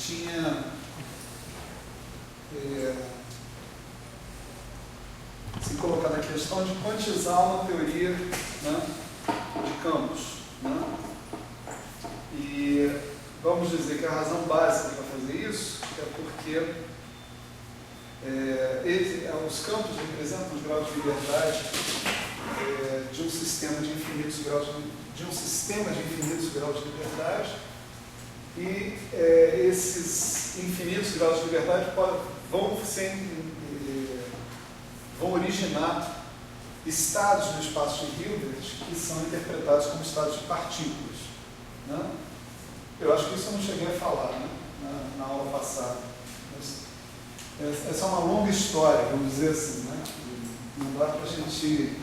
tinha se colocar na questão de quantizar uma teoria, né, de campos, né? E vamos dizer que a razão básica para fazer isso é porque os campos representam os graus de liberdade de um sistema de infinitos graus de liberdade, e esses infinitos graus de liberdade vão originar estados no espaço de Hilbert que são interpretados como estados de partículas, né? Eu acho que isso eu não cheguei a falar, né, na aula passada. Essa é uma longa história, vamos dizer assim, né? Não dá para a gente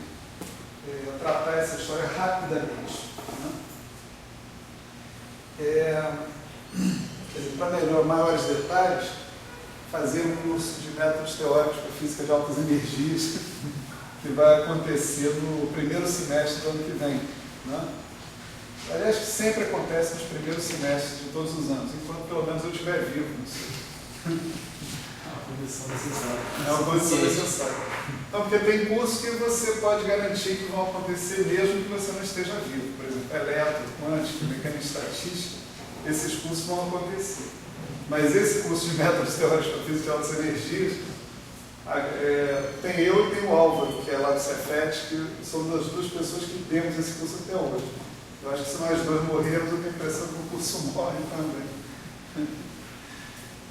tratar essa história rapidamente, né? Para maiores detalhes, fazer um curso de métodos teóricos para física de altas energias, que vai acontecer no primeiro semestre do ano que vem, né? Aliás, que sempre acontece nos primeiros semestres de todos os anos, enquanto pelo menos eu estiver vivo. Não sei. É uma condição necessária. É uma condição necessária. Então, porque tem cursos que você pode garantir que vão acontecer mesmo que você não esteja vivo. Por exemplo, eletro, quântica, mecânica estatística, esses cursos vão acontecer. Mas esse curso de métodos teóricos para física de altas energias, tem eu e tem o Álvaro, que é lá do Cefet, que somos as duas pessoas que temos esse curso até hoje. Eu acho que se nós dois morrermos, eu tenho a impressão que o curso morre também.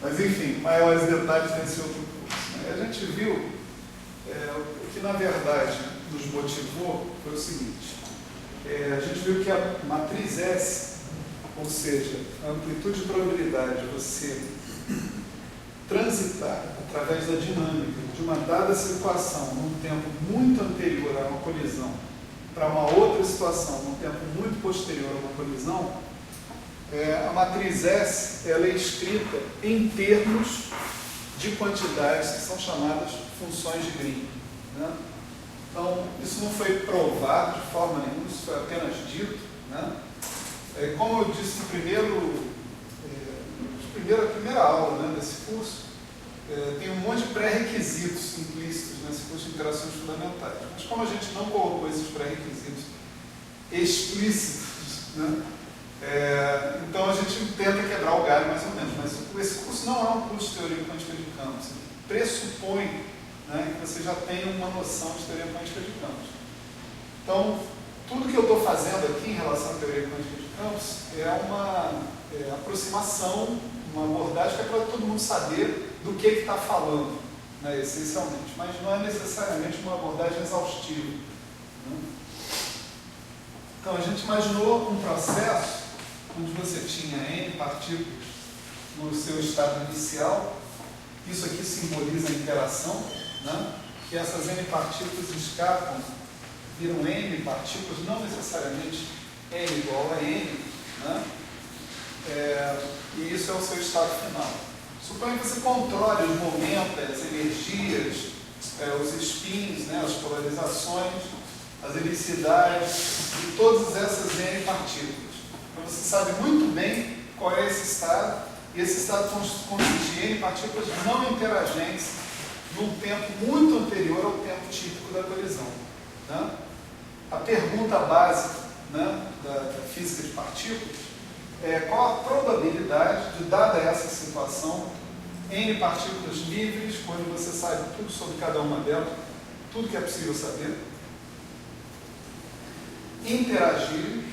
Mas, enfim, maiores detalhes nesse outro curso, né? A gente viu, o que na verdade nos motivou foi o seguinte: a gente viu que a matriz S, ou seja, a amplitude de probabilidade de você transitar através da dinâmica de uma dada situação num tempo muito anterior a uma colisão para uma outra situação num tempo muito posterior a uma colisão, a matriz S ela é escrita em termos de quantidades que são chamadas funções de Green, né? Então, isso não foi provado de forma nenhuma, isso foi apenas dito, né? Como eu disse na primeira aula, né, desse curso, tem um monte de pré-requisitos implícitos nesse curso de interações fundamentais. Mas como a gente não colocou esses pré-requisitos explícitos, né, então a gente tenta quebrar o galho mais ou menos. Mas esse curso não é um curso de teoria quântica de campos. Ele pressupõe, né, que você já tenha uma noção de teoria quântica de campos. Então, tudo que eu estou fazendo aqui em relação à teoria quântica de campos é uma aproximação, uma abordagem que é para todo mundo saber do que está falando, né, essencialmente, mas não é necessariamente uma abordagem exaustiva, né? Então, a gente imaginou um processo onde você tinha N partículas no seu estado inicial. Isso aqui simboliza a interação, né, que essas N partículas escapam, viram N partículas, não necessariamente N igual a N, né? E isso é o seu estado final. Suponha que você controle os momentos, as energias, os spins, né, as polarizações, as helicidades de todas essas N partículas. Então você sabe muito bem qual é esse estado, e esse estado consiste em N partículas não interagentes num tempo muito anterior ao tempo típico da colisão, né? A pergunta básica, né, da física de partículas é qual a probabilidade de, dada essa situação, N partículas livres, onde você sabe tudo sobre cada uma delas, tudo que é possível saber, interagirem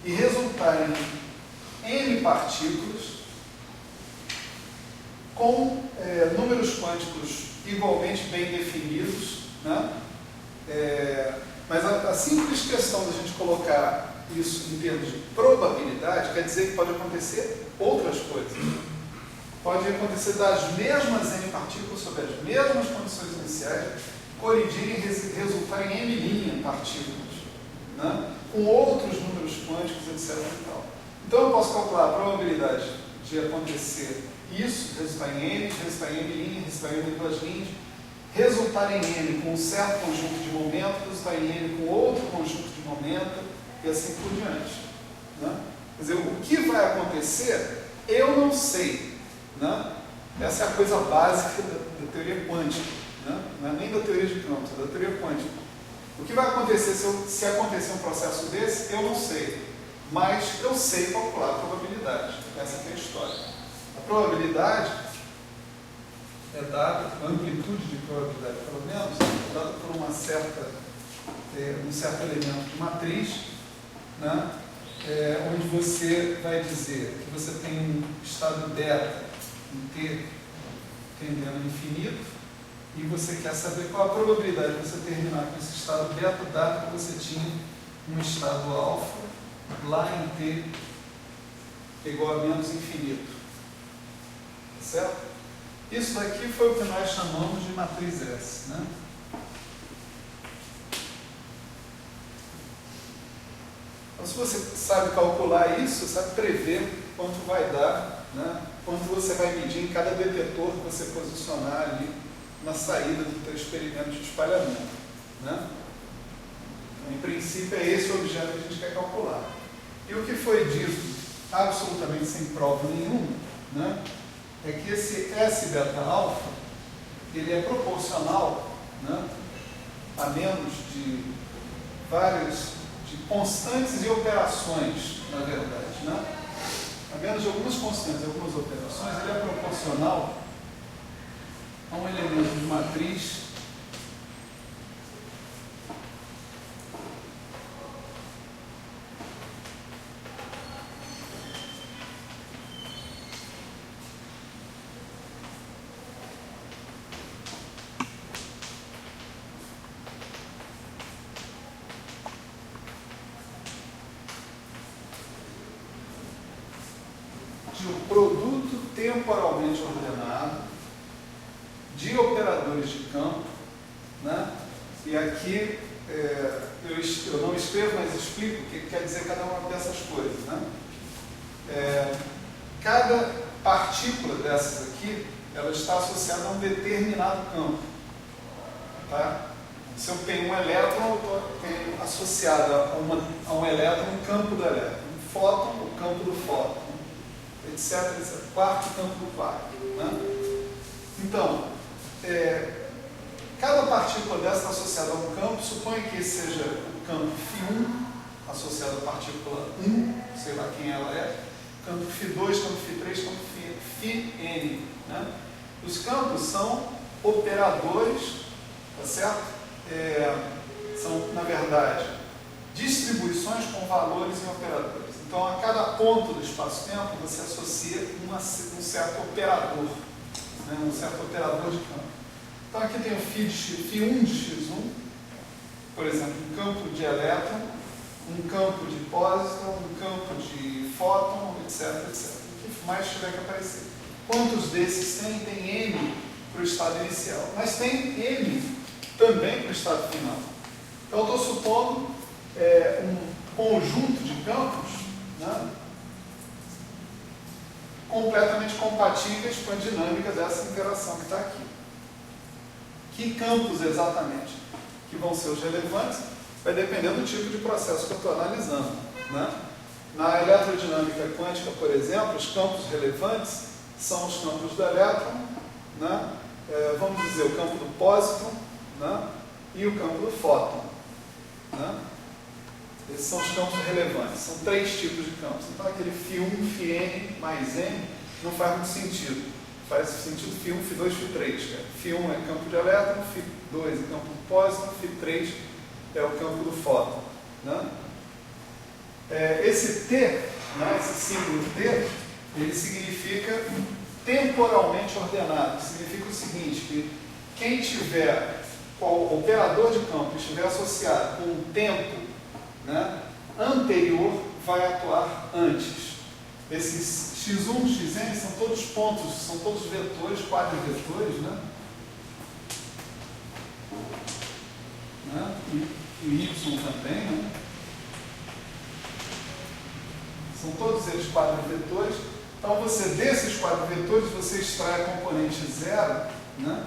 e resultarem em N partículas com números quânticos igualmente bem definidos, né? Mas a simples questão da gente colocar isso em termos de probabilidade quer dizer que pode acontecer outras coisas. Pode acontecer das mesmas N partículas sob as mesmas condições iniciais colidirem e resultar em N' partículas, né, com outros números quânticos, etc. E tal. Então eu posso calcular a probabilidade de acontecer isso, resultar em N, resultar em N', resultar em N duas linhas, resultar em N com um certo conjunto de momentos, resultar em N com outro conjunto de momentos, e assim por diante, né? Quer dizer, o que vai acontecer, eu não sei, né? Essa é a coisa básica da teoria quântica, né? Não é nem da teoria de campos, é da teoria quântica. O que vai acontecer se acontecer um processo desse, eu não sei, mas eu sei calcular a probabilidade. Essa aqui é a história. A probabilidade é dada, a amplitude de probabilidade, pelo menos, é dada por um certo elemento de matriz, né? Onde você vai dizer que você tem um estado beta em T tendendo ao infinito, e você quer saber qual a probabilidade de você terminar com esse estado beta, dado que você tinha um estado alfa lá em T igual a menos infinito. Certo? Isso daqui foi o que nós chamamos de matriz S, né? Então, se você sabe calcular isso, você sabe prever quanto vai dar, né? Quanto você vai medir em cada detetor que você posicionar ali na saída do teu experimento de espalhamento, né? Então, em princípio, é esse o objeto que a gente quer calcular. E o que foi dito, absolutamente sem prova nenhuma, né? É que esse S beta alfa, ele é proporcional, né? A menos de constantes e operações, na verdade, né? A menos de algumas constantes e algumas operações, ele é proporcional a um elemento de matriz de um produto temporalmente ordenado de operadores de campo, né? E aqui eu não escrevo, mas explico o que quer dizer cada uma dessas coisas, né? Cada partícula dessas aqui, ela está associada a um determinado campo, tá? Se eu tenho um elétron, eu tenho associado a um elétron um campo do elétron, um fóton, o campo do fóton, etc, etc. Quarto campo do quarto, né? Então, cada partícula dessa está associada a um campo. Suponha que esse seja o campo φ1 associado à partícula 1, sei lá quem ela é, campo φ2, campo φ3, campo φn, né? Os campos são operadores, tá certo? São, na verdade, distribuições com valores em operadores. Então, a cada ponto do espaço-tempo, você associa um certo operador, né? Um certo operador de campo. Então, aqui tem o φ1 de x1, por exemplo, um campo de elétron, um campo de pósitron, um campo de fóton, etc, etc. O que mais tiver que aparecer. Quantos desses tem? Tem M para o estado inicial, mas tem M também para o estado final. Então, eu estou supondo um conjunto de campos, né, completamente compatíveis com a dinâmica dessa interação que está aqui. Que campos exatamente que vão ser os relevantes vai depender do tipo de processo que eu estou analisando, né? Na eletrodinâmica quântica, por exemplo, os campos relevantes são os campos do elétron, né? Vamos dizer, o campo do pósitron, né? E o campo do fóton, né? Esses são os campos relevantes. São três tipos de campos. Então, aquele φ1, φn mais m não faz muito sentido. Faz sentido φ1, φ2, φ3. φ1 é campo de elétron, φ2 é campo do pósitron, φ3 é o campo do fóton, né? Esse T, né, esse símbolo T, ele significa temporalmente ordenado. Significa o seguinte, que quem tiver, o operador de campo estiver associado com um tempo, né, anterior, vai atuar antes. Esses x1, xn são todos pontos, são todos vetores, quadrivetores, né? E o y também, né? São todos eles quadrivetores. Então, desses quadrivetores, você extrai a componente zero, né?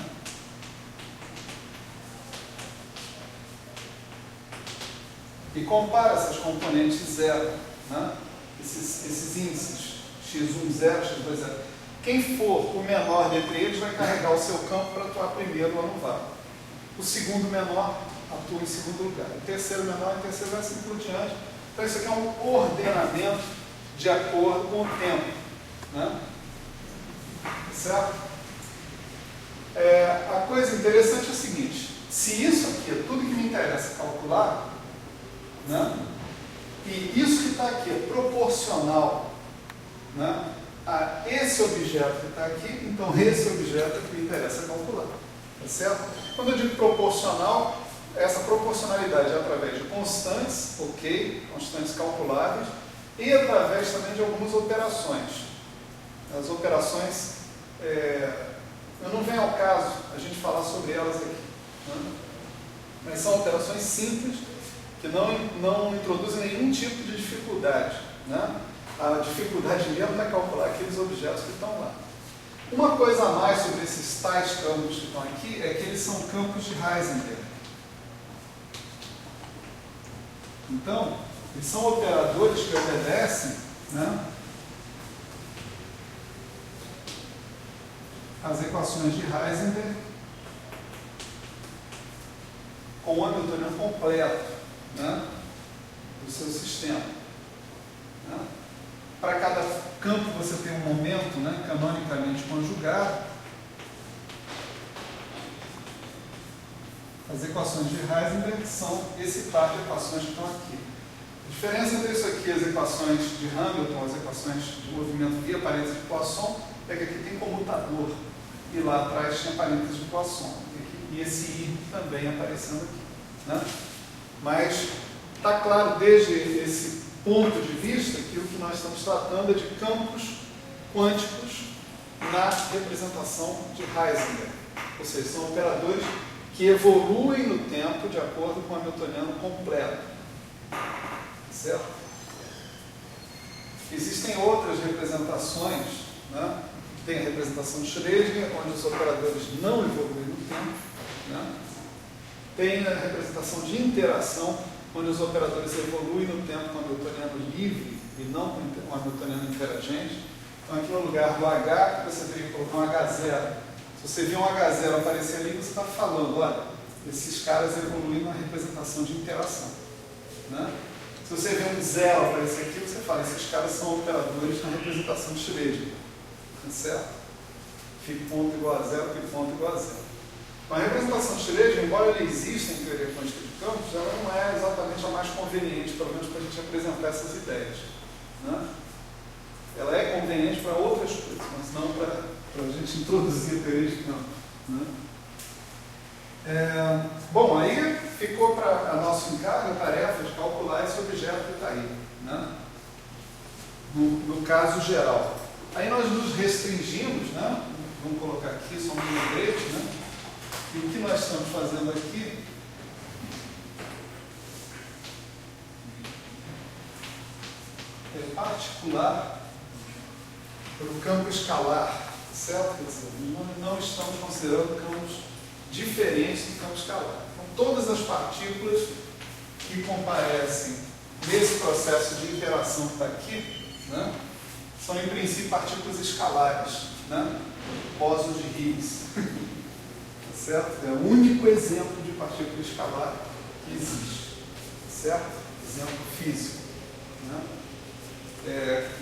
E compara essas componentes zero, né? Esses índices x1, 0, x2, 0. Quem for o menor dentre eles vai carregar o seu campo para atuar primeiro lá no vácuo. O segundo menor atua em segundo lugar. O terceiro menor em terceiro, vai assim por diante. Então isso aqui é um ordenamento de acordo com o tempo. Né? Certo? A coisa interessante é o seguinte: se isso aqui é tudo que me interessa calcular, né? E isso que está aqui é proporcional, né, a esse objeto que está aqui, então esse objeto é que me interessa calcular. Tá certo? Quando eu digo proporcional, essa proporcionalidade é através de constantes, ok, constantes calculáveis, e através também de algumas operações. As operações, não vem ao caso a gente falar sobre elas aqui, né? Mas são operações simples, que não introduzem nenhum tipo de dificuldade. Né? A dificuldade mesmo é calcular aqueles objetos que estão lá. Uma coisa a mais sobre esses tais campos que estão aqui é que eles são campos de Heisenberg. Então, eles são operadores que obedecem, né, às equações de Heisenberg com o Hamiltoniano completo, né, do seu sistema. Né? Para cada campo você tem um momento, né, canonicamente conjugado. As equações de Heisenberg são esse par de equações que estão aqui. A diferença entre isso aqui, as equações de Hamilton, as equações de movimento via parênteses de Poisson, é que aqui tem comutador. E lá atrás tinha parênteses de Poisson. E esse I também aparecendo aqui. Né? Mas está claro desde esse ponto de vista que o que nós estamos tratando é de campos quânticos na representação de Heisenberg. Ou seja, são operadores que evoluem no tempo de acordo com o Hamiltoniano completo. Certo? Existem outras representações, né? Tem a representação de Schrödinger, onde os operadores não evoluem no tempo. Né? Tem a representação de interação, onde os operadores evoluem no tempo com o Hamiltoniano livre e não com o Hamiltoniano interagente. Então, aqui no lugar do H, você teria que colocar um H0. Se você vir um H0 aparecer ali, você está falando, olha, esses caras evoluem na representação de interação. Né? Se você ver um zero aparecer aqui, você fala, esses caras são operadores na representação de Schrödinger. Tá certo? Φ ponto igual a zero, φ ponto igual a zero. A representação de Schrödinger, embora ele exista em teoria quântica de campos, ela não é exatamente a mais conveniente, pelo menos para a gente apresentar essas ideias. Né? Ela é conveniente para outras coisas, mas não para a gente introduzir a teoria de campos. Né? Bom, aí ficou para a nosso encargo a tarefa de calcular esse objeto que está aí. Né? No caso geral. Aí nós nos restringimos, né? Vamos colocar aqui só um lembrete, né? E o que nós estamos fazendo aqui é particular para o campo escalar, certo? Quer dizer, não estamos considerando campos diferentes do campo escalar. Então, todas as partículas que comparecem nesse processo de interação que está aqui, né, são em princípio partículas escalares, né? Bóson de Higgs. Certo? É o único exemplo de partícula escalar que existe. Certo? Exemplo físico. Né?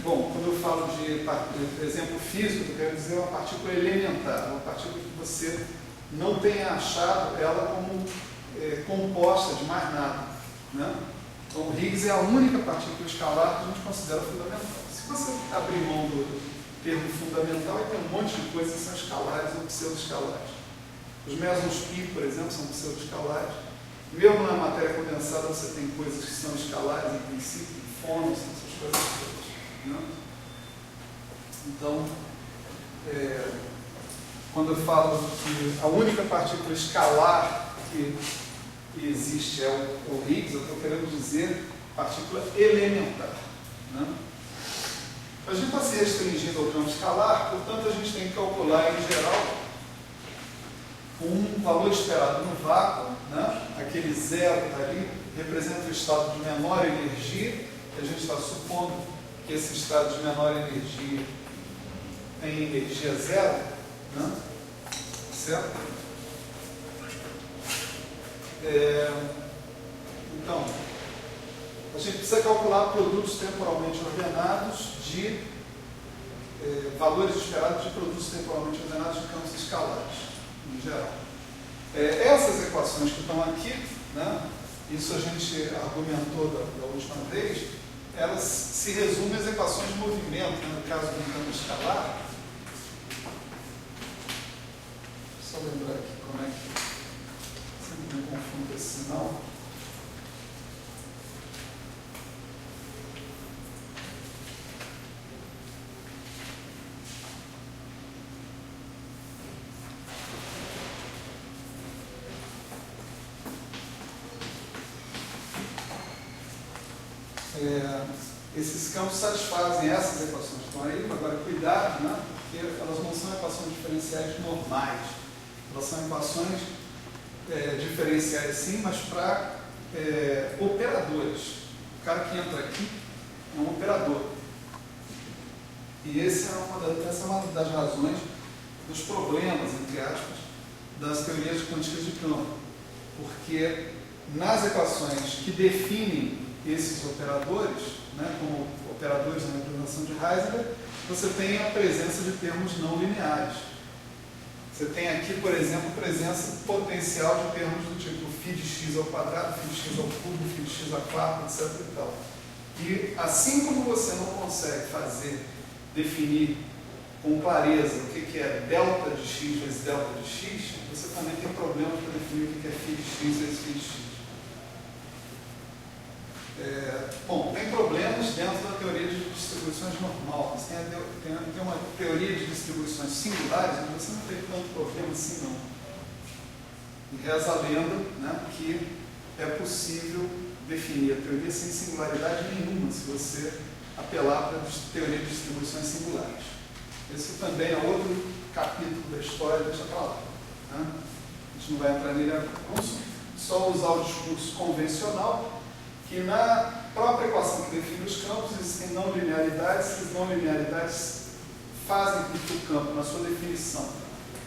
Bom, quando eu falo de exemplo físico, eu quero dizer uma partícula elementar, uma partícula que você não tenha achado ela como composta de mais nada. Né? Então, o Higgs é a única partícula escalar que a gente considera fundamental. Se você abrir mão do termo fundamental, tem um monte de coisas que são escalares ou pseudo-escalares. Os mesons π, por exemplo, são pseudo-escalares. Mesmo na matéria condensada, você tem coisas que são escalares, em princípio, fônus, essas coisas todas. Né? Então, quando eu falo que a única partícula escalar que existe é o Higgs, eu estou querendo dizer partícula elementar. Né? A gente está se restringindo ao campo escalar, portanto, a gente tem que calcular, em geral, um valor esperado no vácuo, né? Aquele zero que está ali, representa o estado de menor energia, e a gente está supondo que esse estado de menor energia tem energia zero, né? Certo? Então, a gente precisa calcular produtos temporalmente ordenados de valores esperados de produtos temporalmente ordenados de campos escalares, em geral. Essas equações que estão aqui, né, isso a gente argumentou da última vez, elas se resumem às equações de movimento, né, no caso de um campo escalar. Só lembrar aqui como é que sempre me confundo esse sinal. Esses campos satisfazem essas equações que estão aí, agora cuidado, né? Porque elas não são equações diferenciais normais, elas são equações diferenciais sim, mas para operadores. O cara que entra aqui é um operador. E essa é uma das razões dos problemas, entre aspas, das teorias quânticas de campo. Porque nas equações que definem esses operadores, né, como operadores na representação de Heisenberg, você tem a presença de termos não lineares. Você tem aqui, por exemplo, presença potencial de termos do tipo φ de x ao quadrado, φ de x ao cubo, φ de x a quarto, etc. E tal. E assim como você não consegue definir com clareza o que é delta de x vezes delta de x, você também tem problemas para definir o que é φ de x vezes φ de x. Bom, tem problemas dentro da teoria de distribuições normais. Tem uma teoria de distribuições singulares, mas você não tem tanto problema assim, não. E reza a lenda, né, que é possível definir a teoria sem singularidade nenhuma, se você apelar para a teoria de distribuições singulares. Esse também é outro capítulo da história, deixa para lá. Né? A gente não vai entrar nele agora. Vamos só usar o discurso convencional, que na própria equação que define os campos existem não linearidades. Essas não linearidades fazem com que o campo, na sua definição,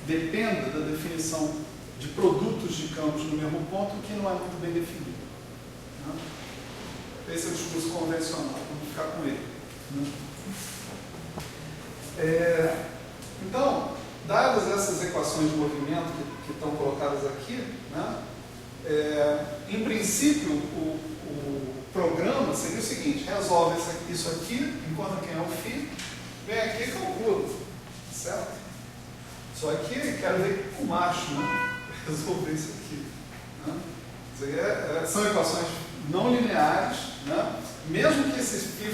dependa da definição de produtos de campos no mesmo ponto, que não é muito bem definido. Né? Esse é o discurso convencional, vamos ficar com ele. Né? Então, dadas essas equações de movimento que estão colocadas aqui, né, em princípio, o programa seria o seguinte: resolve isso aqui, encontra quem é o φ, vem aqui e calcula, certo? Só que quero ver com macho, né? Resolver isso aqui. Né? Quer dizer, são equações não lineares, né? Mesmo que esse φ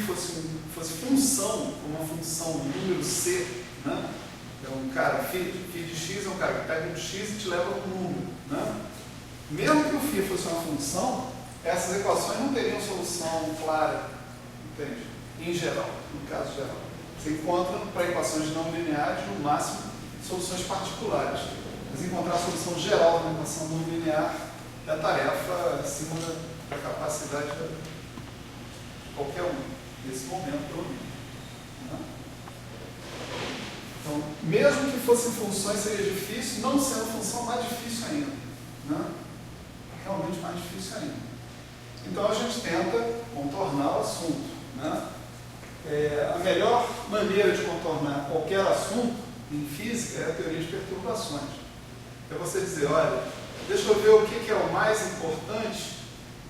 fosse função, uma função número c, né? É um cara, φ de x é um cara que pega um x e te leva para o número. Né? Mesmo que o φ fosse uma função, essas equações não teriam solução clara, entende? Em geral, no caso geral. Você encontra para equações não lineares, no máximo, soluções particulares. Mas encontrar a solução geral da equação não linear é a tarefa acima da capacidade de qualquer um, nesse momento, pelo menos. Né? Então, mesmo que fossem funções, seria difícil, não sendo função, mais difícil ainda. Né? Realmente mais difícil ainda. Então, a gente tenta contornar o assunto. Né? A melhor maneira de contornar qualquer assunto em física é a teoria de perturbações. É você dizer, olha, deixa eu ver o que é o mais importante,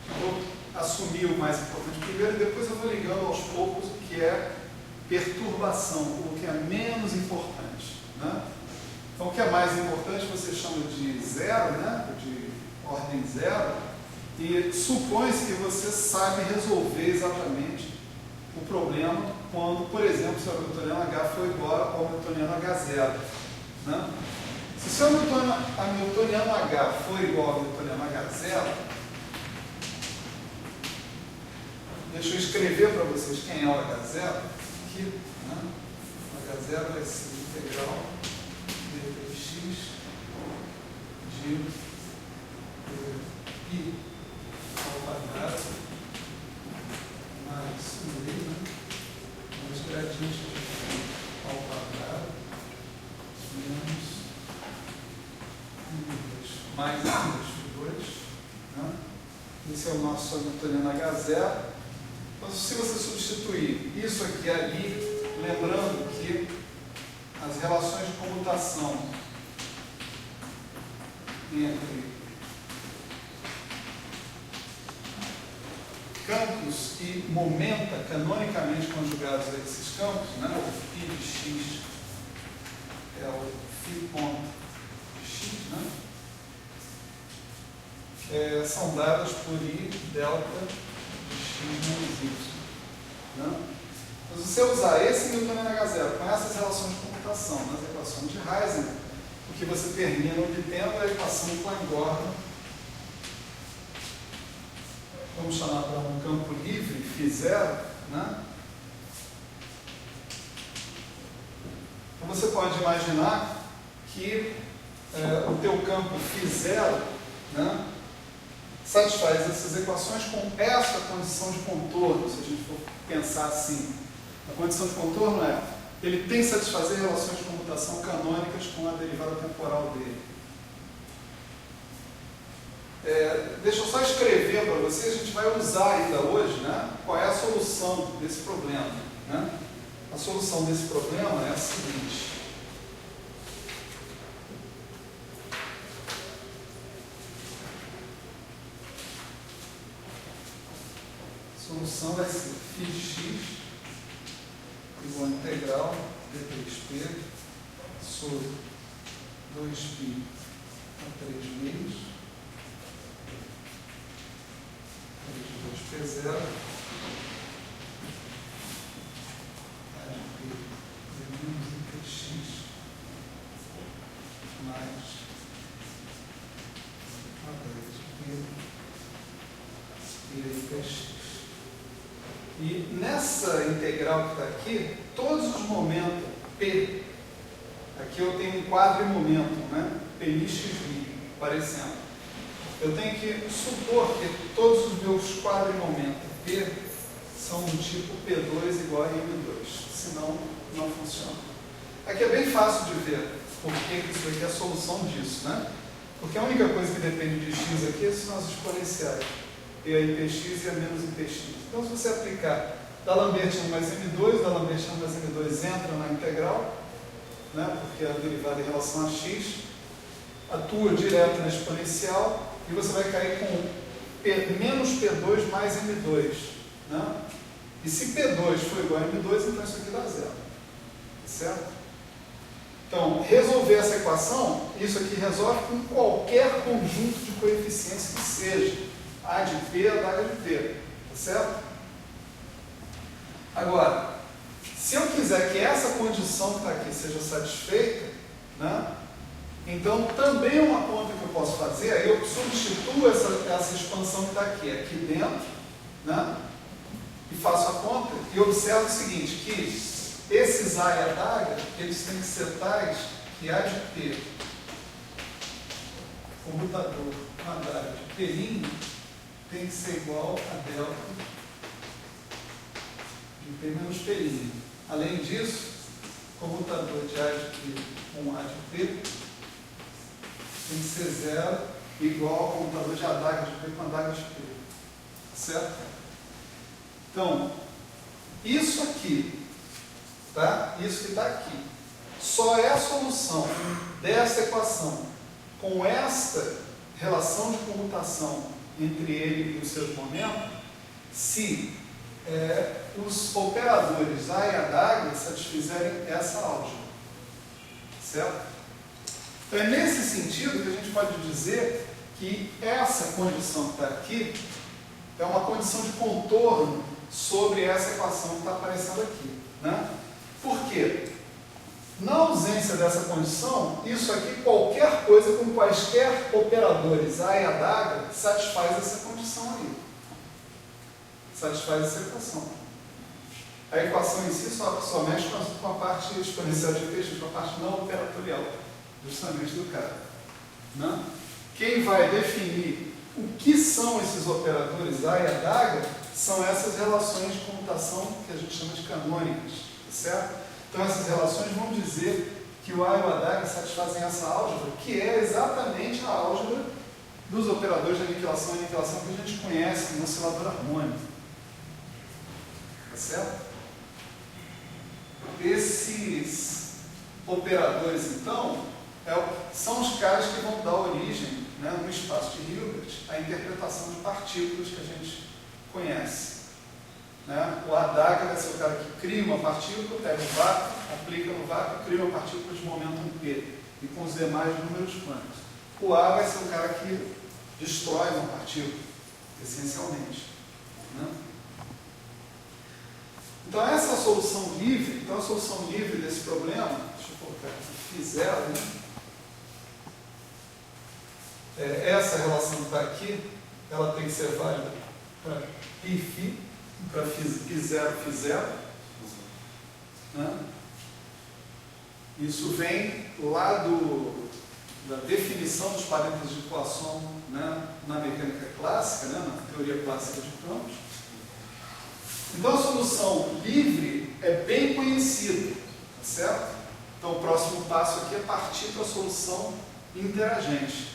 eu vou assumir o mais importante primeiro e depois eu vou ligando aos poucos o que é perturbação, o que é menos importante. Né? Então, o que é mais importante você chama de zero, né? De ordem zero, e supõe-se que você sabe resolver exatamente o problema quando, por exemplo, se o hamiltoniano H for igual ao hamiltoniano H0. Né? Se o seu hamiltoniano H for igual ao hamiltoniano H0, deixa eu escrever para vocês quem é o H0 aqui. Né? O H0 vai ser integral dx de π ao quadrado mais 1 meio, né? Mais gradiente ao quadrado mais M2, né? Esse é o nosso Hamiltoniano H0. Então, se você substituir isso aqui ali, lembrando que as relações de comutação entre campos e momenta canonicamente conjugados a esses campos, né? O φ de x é o φ ponto de x, né? São dadas por I delta de x menos y. Né? Então, se você usar esse Newtoniano H0 com essas relações de comutação nas equações de Heisenberg, o que você termina obtendo é a equação de Klein-Gordon. Vamos chamar para um campo livre, φ0, né? Então você pode imaginar que o teu campo φ0, né, satisfaz essas equações com essa condição de contorno, se a gente for pensar assim. A condição de contorno é, ele tem que satisfazer relações de comutação canônicas com a derivada temporal dele. Deixa eu só escrever para você, a gente vai usar ainda hoje, né, qual é a solução desse problema. Né? A solução desse problema é a seguinte. A solução vai ser φ de x igual a integral d3p sobre 2π a 3 meios 3 de 2p0 a de p d menos dx mais a 10 de p e dx. E nessa integral que está aqui, todos os momentos P, aqui eu tenho um quadrimomento, né? Px' aparecendo. Eu tenho que supor que todos os meus quadrimomentos P são do tipo P2 igual a M2, senão não funciona. Aqui é bem fácil de ver porque isso aqui é a solução disso, né? Porque a única coisa que depende de x aqui são as exponenciais. E a IPX e a menos IPX. Então, se você aplicar D'Alembert mais M2, D'Alembert mais M2 entra na integral, né, porque a derivada em relação a x, atua direto na exponencial e você vai cair com P, menos P2 mais M2. Né? E se P2 for igual a M2, então isso aqui dá zero. Certo? Então, resolver essa equação, isso aqui resolve com qualquer conjunto de coeficientes que seja. A de P, a da H de P, tá certo? Agora, se eu quiser que essa condição que está aqui seja satisfeita, né, então também uma conta que eu posso fazer, aí eu substituo essa expansão que está aqui dentro, né, e faço a conta e observo o seguinte, que esses A e a da H, eles têm que ser tais que A de P, comutador com a da H de P', tem que ser igual a delta de P menos P'. Além disso, comutador de A de P com A de P tem que ser zero igual ao comutador de adaga de P com adaga de P. Certo? Então, isso aqui, tá? Isso que está aqui, só é a solução dessa equação com esta relação de comutação entre ele e os seus momentos, se os operadores A e a da satisfizerem essa álgebra. Certo? Então é nesse sentido que a gente pode dizer que essa condição que está aqui é uma condição de contorno sobre essa equação que está aparecendo aqui. Né? Por quê? Na ausência dessa condição, isso aqui, qualquer coisa com quaisquer operadores A e a da satisfaz essa condição aí. Satisfaz essa equação. A equação em si só mexe com a parte exponencial de px, com a parte não operatorial, justamente do cara. Né? Quem vai definir o que são esses operadores A e a da são essas relações de comutação que a gente chama de canônicas. Certo? Então, essas relações vão dizer que o A e o ADAG satisfazem essa álgebra, que é exatamente a álgebra dos operadores de aniquilação e aniquilação que a gente conhece no oscilador harmônico. Tá certo? Esses operadores, então, são os caras que vão dar origem, né, no espaço de Hilbert, à interpretação de partículas que a gente conhece. Né? O ADAG vai ser o cara que cria uma partícula, pega o vácuo, aplica no vácuo, cria uma partícula de momento P, e com os demais números quânticos. O A vai ser o cara que destrói uma partícula, essencialmente. Né? Então, essa é a solução livre. Então, a solução livre desse problema, deixa eu colocar aqui, φ0, né? Essa relação que está aqui, ela tem que ser válida para πφ, para φ0, φ0. Né? Isso vem lá da definição dos parâmetros de Poisson, né, na mecânica clássica, né, na teoria clássica de campos. Então a solução livre é bem conhecida, tá certo? Então o próximo passo aqui é partir para a solução interagente.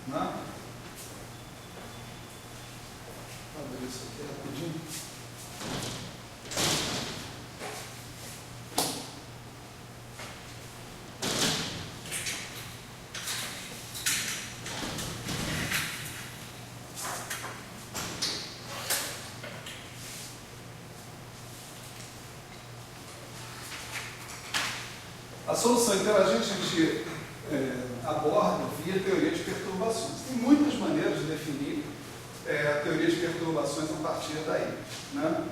Né? Vou abrir isso aqui rapidinho. A solução interagente a gente aborda via teoria de perturbações. Tem muitas maneiras de definir a teoria de perturbações a partir daí. Né?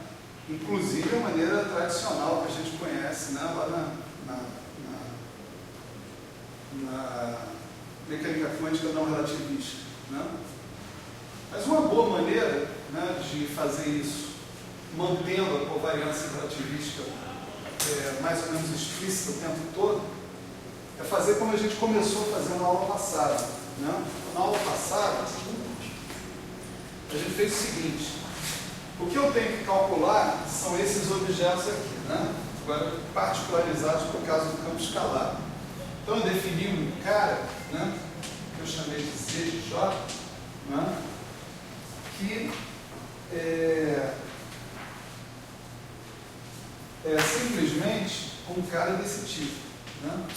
Inclusive a maneira tradicional que a gente conhece, né, lá na mecânica quântica não relativista. Né? Mas uma boa maneira, né, de fazer isso, mantendo a covariância relativística mais ou menos explícita o tempo todo, é fazer como a gente começou a fazer na aula passada. Né? Na aula passada, a gente fez o seguinte: o que eu tenho que calcular são esses objetos aqui, né? Agora particularizados por causa do campo escalar. Então eu defini um cara, né, que eu chamei de Z de J, né, que é simplesmente um cara desse tipo. Né?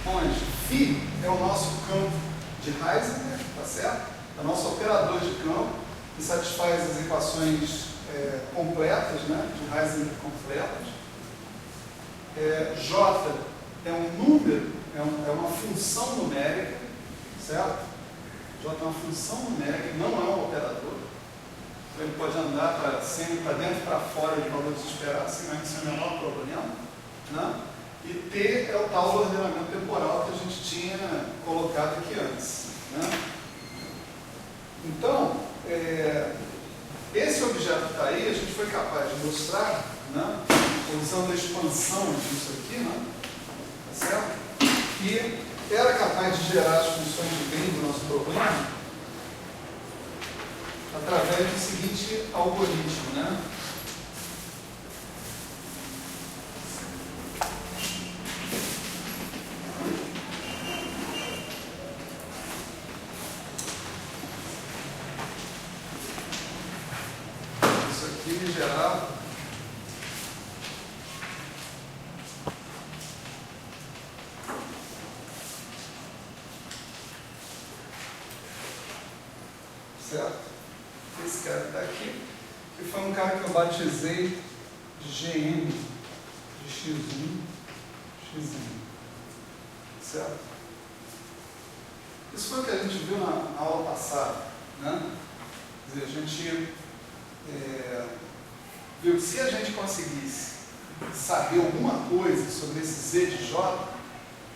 Onde φ é o nosso campo de Heisenberg, tá certo? É o nosso operador de campo que satisfaz as equações completas, né, de Heisenberg completas. J é um número, é uma função numérica, certo? J é uma função numérica, não é um operador. Então ele pode andar para dentro e para fora de valores esperados, sem o menor problema. Né? E T é o tal do ordenamento temporal que a gente tinha colocado aqui antes. Né? Então, esse objeto que está aí, a gente foi capaz de mostrar, né, usando a expansão disso aqui, né, tá certo? Que era capaz de gerar as funções de bem do nosso problema através do seguinte algoritmo, né? Em geral, certo? Esse cara que está aqui, que foi um cara que eu batizei de GM, de X1, X1, certo? Isso foi o que a gente viu na aula passada, né? Quer dizer, a gente viu que se a gente conseguisse saber alguma coisa sobre esse Z de J,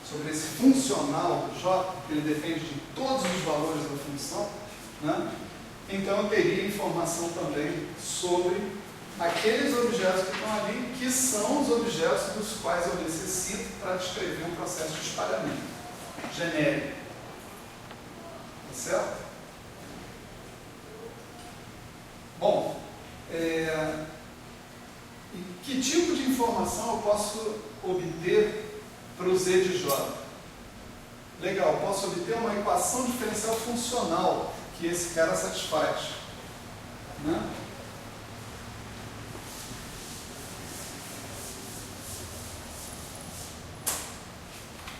sobre esse funcional do J, que ele depende de todos os valores da função, né? Então eu teria informação também sobre aqueles objetos que estão ali, que são os objetos dos quais eu necessito para descrever um processo de espalhamento genérico. Tá certo? Bom, e que tipo de informação eu posso obter para o Z de J? Legal, posso obter uma equação diferencial funcional que esse cara satisfaz, né?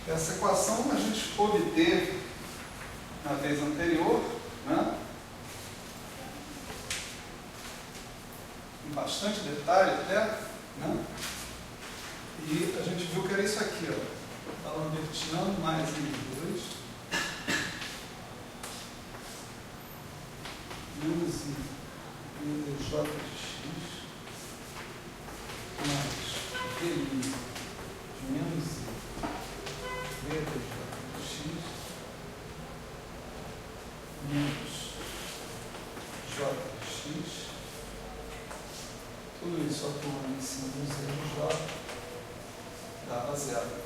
Essa equação a gente obteve na vez anterior, né? Em bastante detalhe até, né? E a gente viu que era isso aqui, ó. Lambertiano mais N2 menos I dj de x mais d de menos I dj de x menos j de x, tudo isso atuando em cima do z de j dava zero.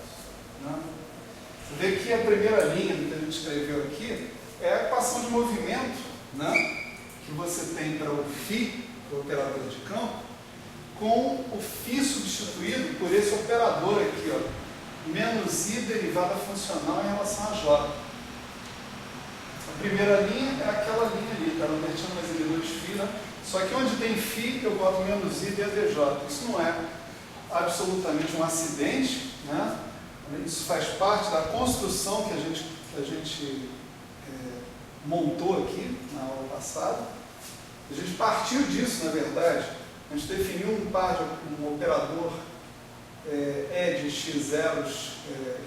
Você vê que a primeira linha que a gente escreveu aqui é a equação de movimento, né, que você tem para o φ, o operador de campo, com o φ substituído por esse operador aqui, ó, menos I derivada funcional em relação a J. A primeira linha é aquela linha ali, está Lambertiano mais N2φ, né? Só que onde tem φ eu boto menos I dj. Isso não é absolutamente um acidente, né? Isso faz parte da construção que a gente montou aqui na aula passada. A gente partiu disso, na verdade. A gente definiu um operador E de x0,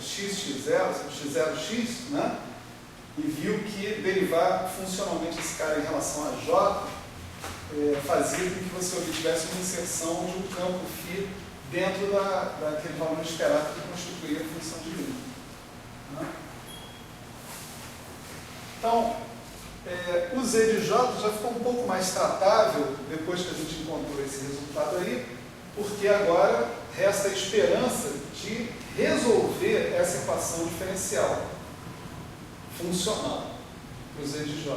x0x, né? E viu que derivar funcionalmente esse cara em relação a J fazia com que você obtivesse uma inserção de um campo φ dentro daquele valor esperado que constituía a função de linha. Né? Então, o Z de J já ficou um pouco mais tratável depois que a gente encontrou esse resultado aí, porque agora resta a esperança de resolver essa equação diferencial funcional para o Z de J.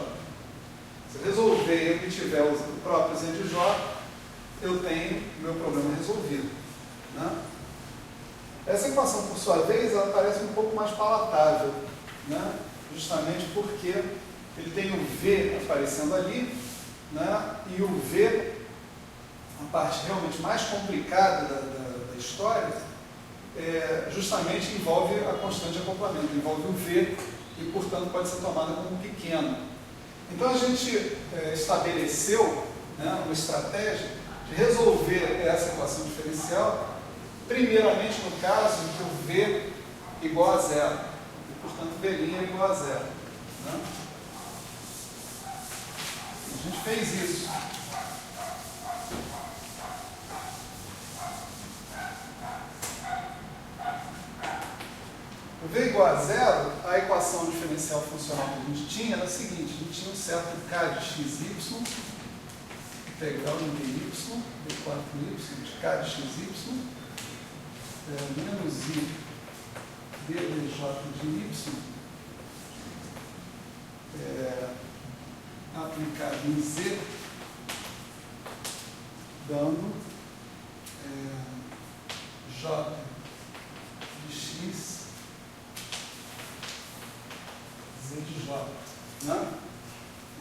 Se eu resolver e eu obtiver o próprio Z de J, eu tenho meu problema resolvido. Né? Essa equação, por sua vez, ela parece um pouco mais palatável, né? Justamente porque ele tem o V aparecendo ali, né? E o V, a parte realmente mais complicada da história, justamente envolve a constante de acoplamento, envolve o V e, portanto, pode ser tomada como pequeno. Então, a gente estabeleceu, né, uma estratégia de resolver essa equação diferencial primeiramente no caso em que o V igual a zero, e portanto V' é igual a zero. Né? A gente fez isso. O V igual a zero, a equação diferencial funcional que a gente tinha era a seguinte: a gente tinha um certo k de xy, integral em dy, d4y de k de xy, menos I dj de y aplicado em Z, dando J de x Z de J. Né?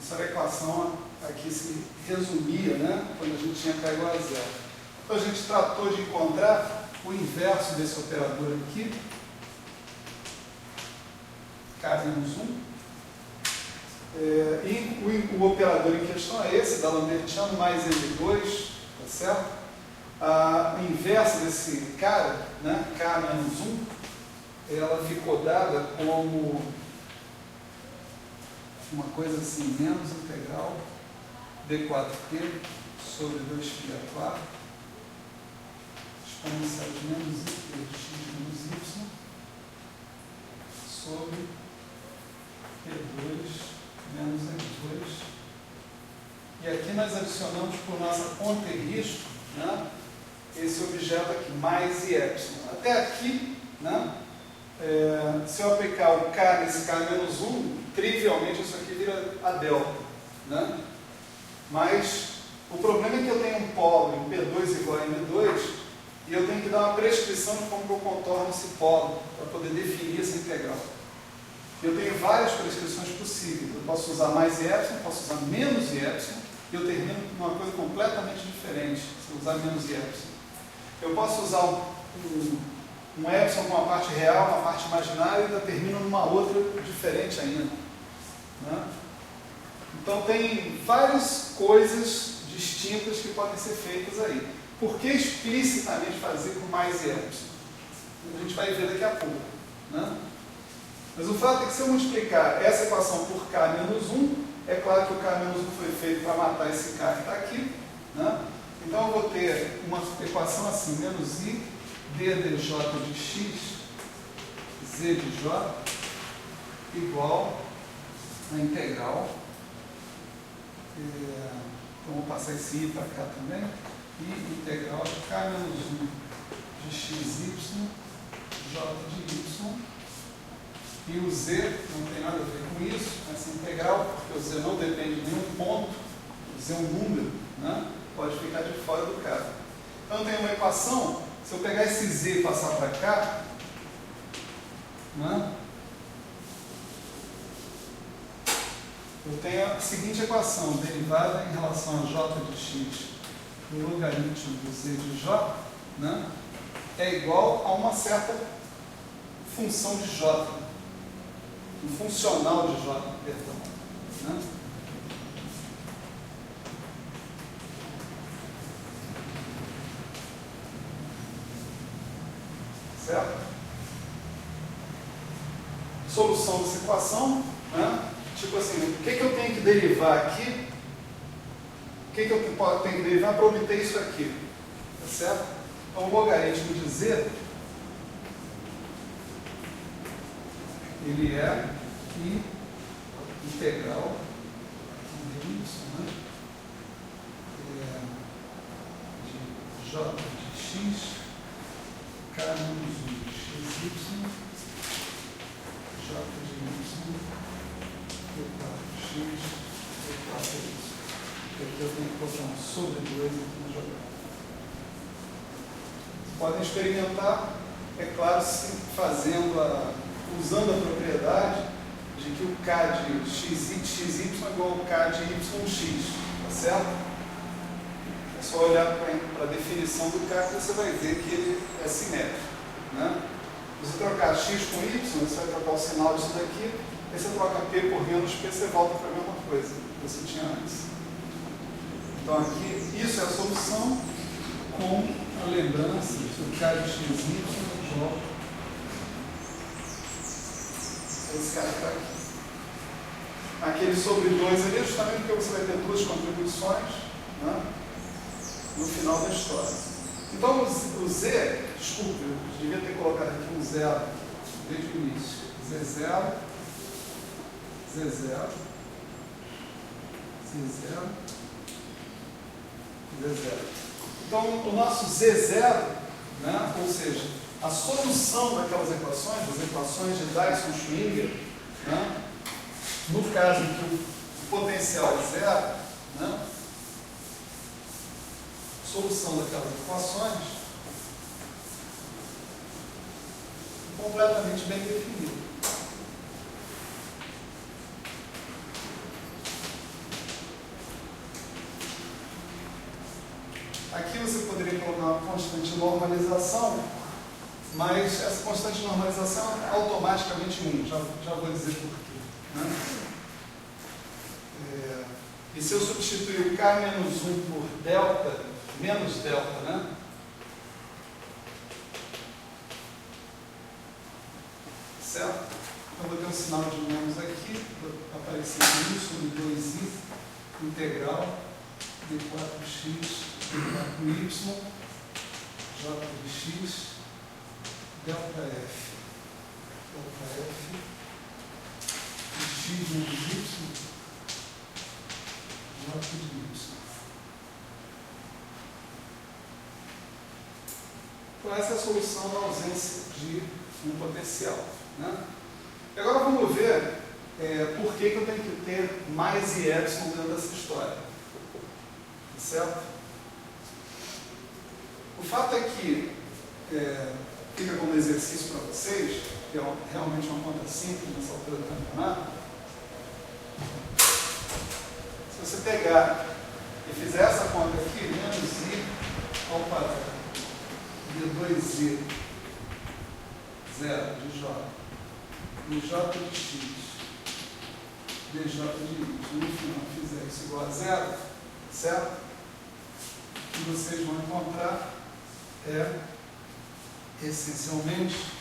Essa era a equação aqui se resumia, né, quando a gente tinha k igual a zero. Então a gente tratou de encontrar o inverso desse operador aqui, K-1, e o operador em questão é esse, da Lambertiano mais N2, tá certo? O inverso desse cara, né, K-1, ela ficou dada como uma coisa assim, menos integral d4t sobre 2π4 exponencial de menos I de x menos y sobre P2 menos N2. E aqui nós adicionamos por nossa conta e risco objeto aqui, mais IY. Até aqui, né, se eu aplicar o K nesse K menos 1, trivialmente isso aqui vira a delta. Né? Mas o problema é que eu tenho um polo em P2 igual a M2 e eu tenho que dar uma prescrição de como eu contorno esse polo para poder definir essa integral. Eu tenho várias prescrições possíveis. Eu posso usar mais Y, posso usar menos Y, e eu termino com uma coisa completamente diferente se eu usar menos Y. Eu posso usar um epsilon com uma parte real, uma parte imaginária, e eu termino numa outra diferente ainda. Né? Então tem várias coisas distintas que podem ser feitas aí. Por que explicitamente fazer com mais Y? A gente vai ver daqui a pouco. Né? Mas o fato é que se eu multiplicar essa equação por K menos 1, é claro que o K menos 1 foi feito para matar esse K que está aqui. Né? Então eu vou ter uma equação assim, menos I d dj de x, z de j, igual a integral. Então vou passar esse I para cá também. E integral de K menos 1 de xy, j de y. E o z não tem nada a ver com isso, essa integral, porque o z não depende de nenhum ponto, o z é um número, né? Pode ficar de fora do K. Então eu tenho uma equação, se eu pegar esse z e passar para cá, né? Eu tenho a seguinte equação, derivada em relação a j de x no logaritmo do z de j, né? É igual a uma certa função de j. Um funcional de J, perdão. Né? Certo? Solução dessa equação, né? Tipo assim, o que eu tenho que derivar aqui? O que eu tenho que derivar para obter isso aqui? Tá certo? Então, o logaritmo de Z ele é I integral de y, né? De j de x, k menos 1 de xy, j de y, e4 de x, e4 de y. Aqui eu tenho que colocar um sobre 2 aqui na jogada. Podem experimentar, é claro, usando a propriedade de que o K de xy é igual ao K de yx, tá certo? É só olhar para a definição do K que você vai ver que ele é simétrico. Né? Se você trocar x com y, você vai trocar o sinal disso daqui, aí você troca P por menos P, você volta para a mesma coisa que você tinha antes. Então aqui, isso é a solução com a lembrança do K de xy igual esse cara está aqui. Aquele sobre 2 ali é justamente porque você vai ter duas contribuições, né, no final da história. Então o Z, desculpe, eu devia ter colocado aqui um zero desde o início. Z0, Z0, Z0, Z0. Então o nosso Z0, né, ou seja, a solução daquelas equações, das equações de Dyson-Schwinger, né, no caso em que o potencial é zero, né, solução daquelas equações completamente bem definida. Aqui você poderia colocar uma constante de normalização, mas essa constante de normalização é automaticamente 1, já vou dizer por quê. Né? E se eu substituir o K menos 1 por delta, menos delta, né? Certo? Então vou ter um sinal de menos aqui, vai aparecer isso, sobre 2i, integral de 4x, com y, j de x, delta f de x menos y, j de y. Então essa é a solução da ausência de um potencial. Né? E agora vamos ver por que eu tenho que ter mais e epsilon dentro dessa história. Certo? O fato é que fica como exercício para vocês, que é realmente uma conta simples nessa altura do campeonato. Se você pegar e fizer essa conta aqui, menos i ao quadrado de 2i 0 de j, de j de x, dj de y, no final fizer isso igual a zero, certo? O que vocês vão encontrar é, essencialmente,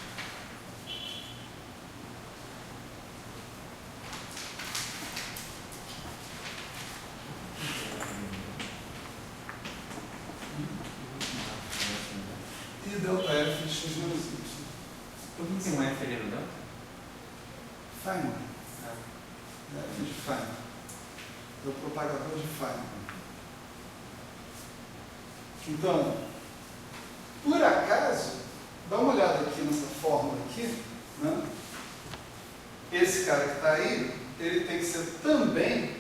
e delta f de x menos y. Por que tem um F ali no delta? Feynman. F de Feynman. É o propagador de Feynman. Então, por acaso, dá uma olhada aqui nessa fórmula aqui, né? Esse cara que está aí, ele tem que ser também,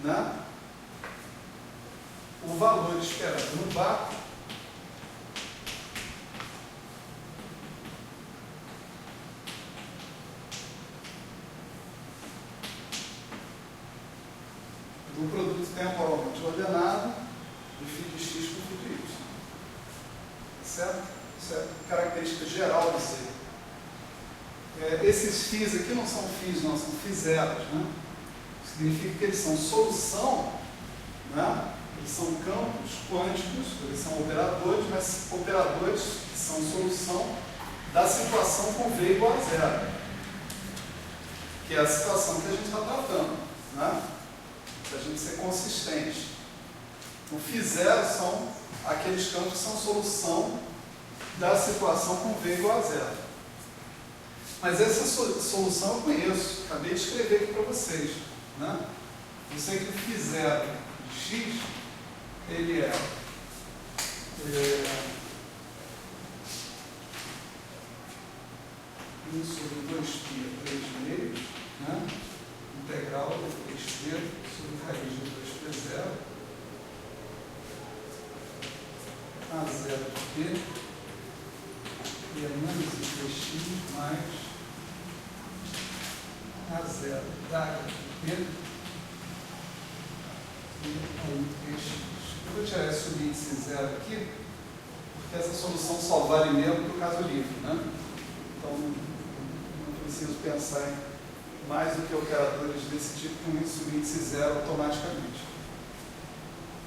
né, o valor esperado no vácuo do produto temporalmente ordenado de φ de x com φ de y. Certo? Isso é característica geral do Z. Esses φs aqui não são φs, não, são φ zeros. Né? Significa que eles são solução, né? Eles são campos quânticos, eles são operadores, mas operadores que são solução da situação com V igual a zero, que é a situação que a gente está tratando, né? Para a gente ser consistente. O φ zero são aqueles campos que são solução da situação com V igual a zero. Mas essa solução eu conheço, acabei de escrever aqui para vocês. Né? Eu sei que o φ zero de x, ele é 1 sobre 2π 3 meios, né? Integral de 3π sobre raiz de 2π0 a 0 de p e é menos 3x mais a 0 da de p e a 3x. Eu vou tirar esse índice zero aqui, porque essa solução só vale mesmo para o caso livre, né? Então, não preciso pensar em mais do que operadores desse tipo com índice zero automaticamente.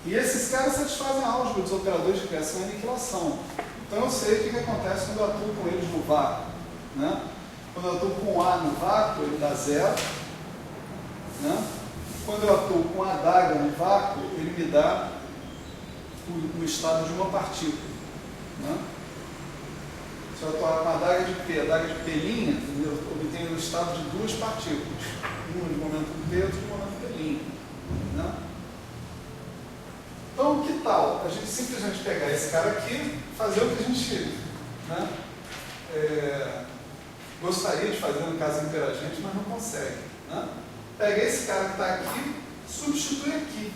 E esses caras satisfazem a álgebra dos operadores de criação e aniquilação. Então eu sei o que acontece quando eu atuo com eles no vácuo. Né? Quando eu atuo com A no vácuo, ele dá zero. Né? Quando eu atuo com a adaga no vácuo, ele me dá o estado de uma partícula. Né? Se eu atuar com a adaga de P, eu obtenho o estado de duas partículas. Uma de momento P e outra de momento P'. Né? Então, que tal a gente simplesmente pegar esse cara aqui e fazer o que a gente, né, gostaria de fazer no caso interagente, mas não consegue. Né? Pega esse cara que está aqui, substitui aqui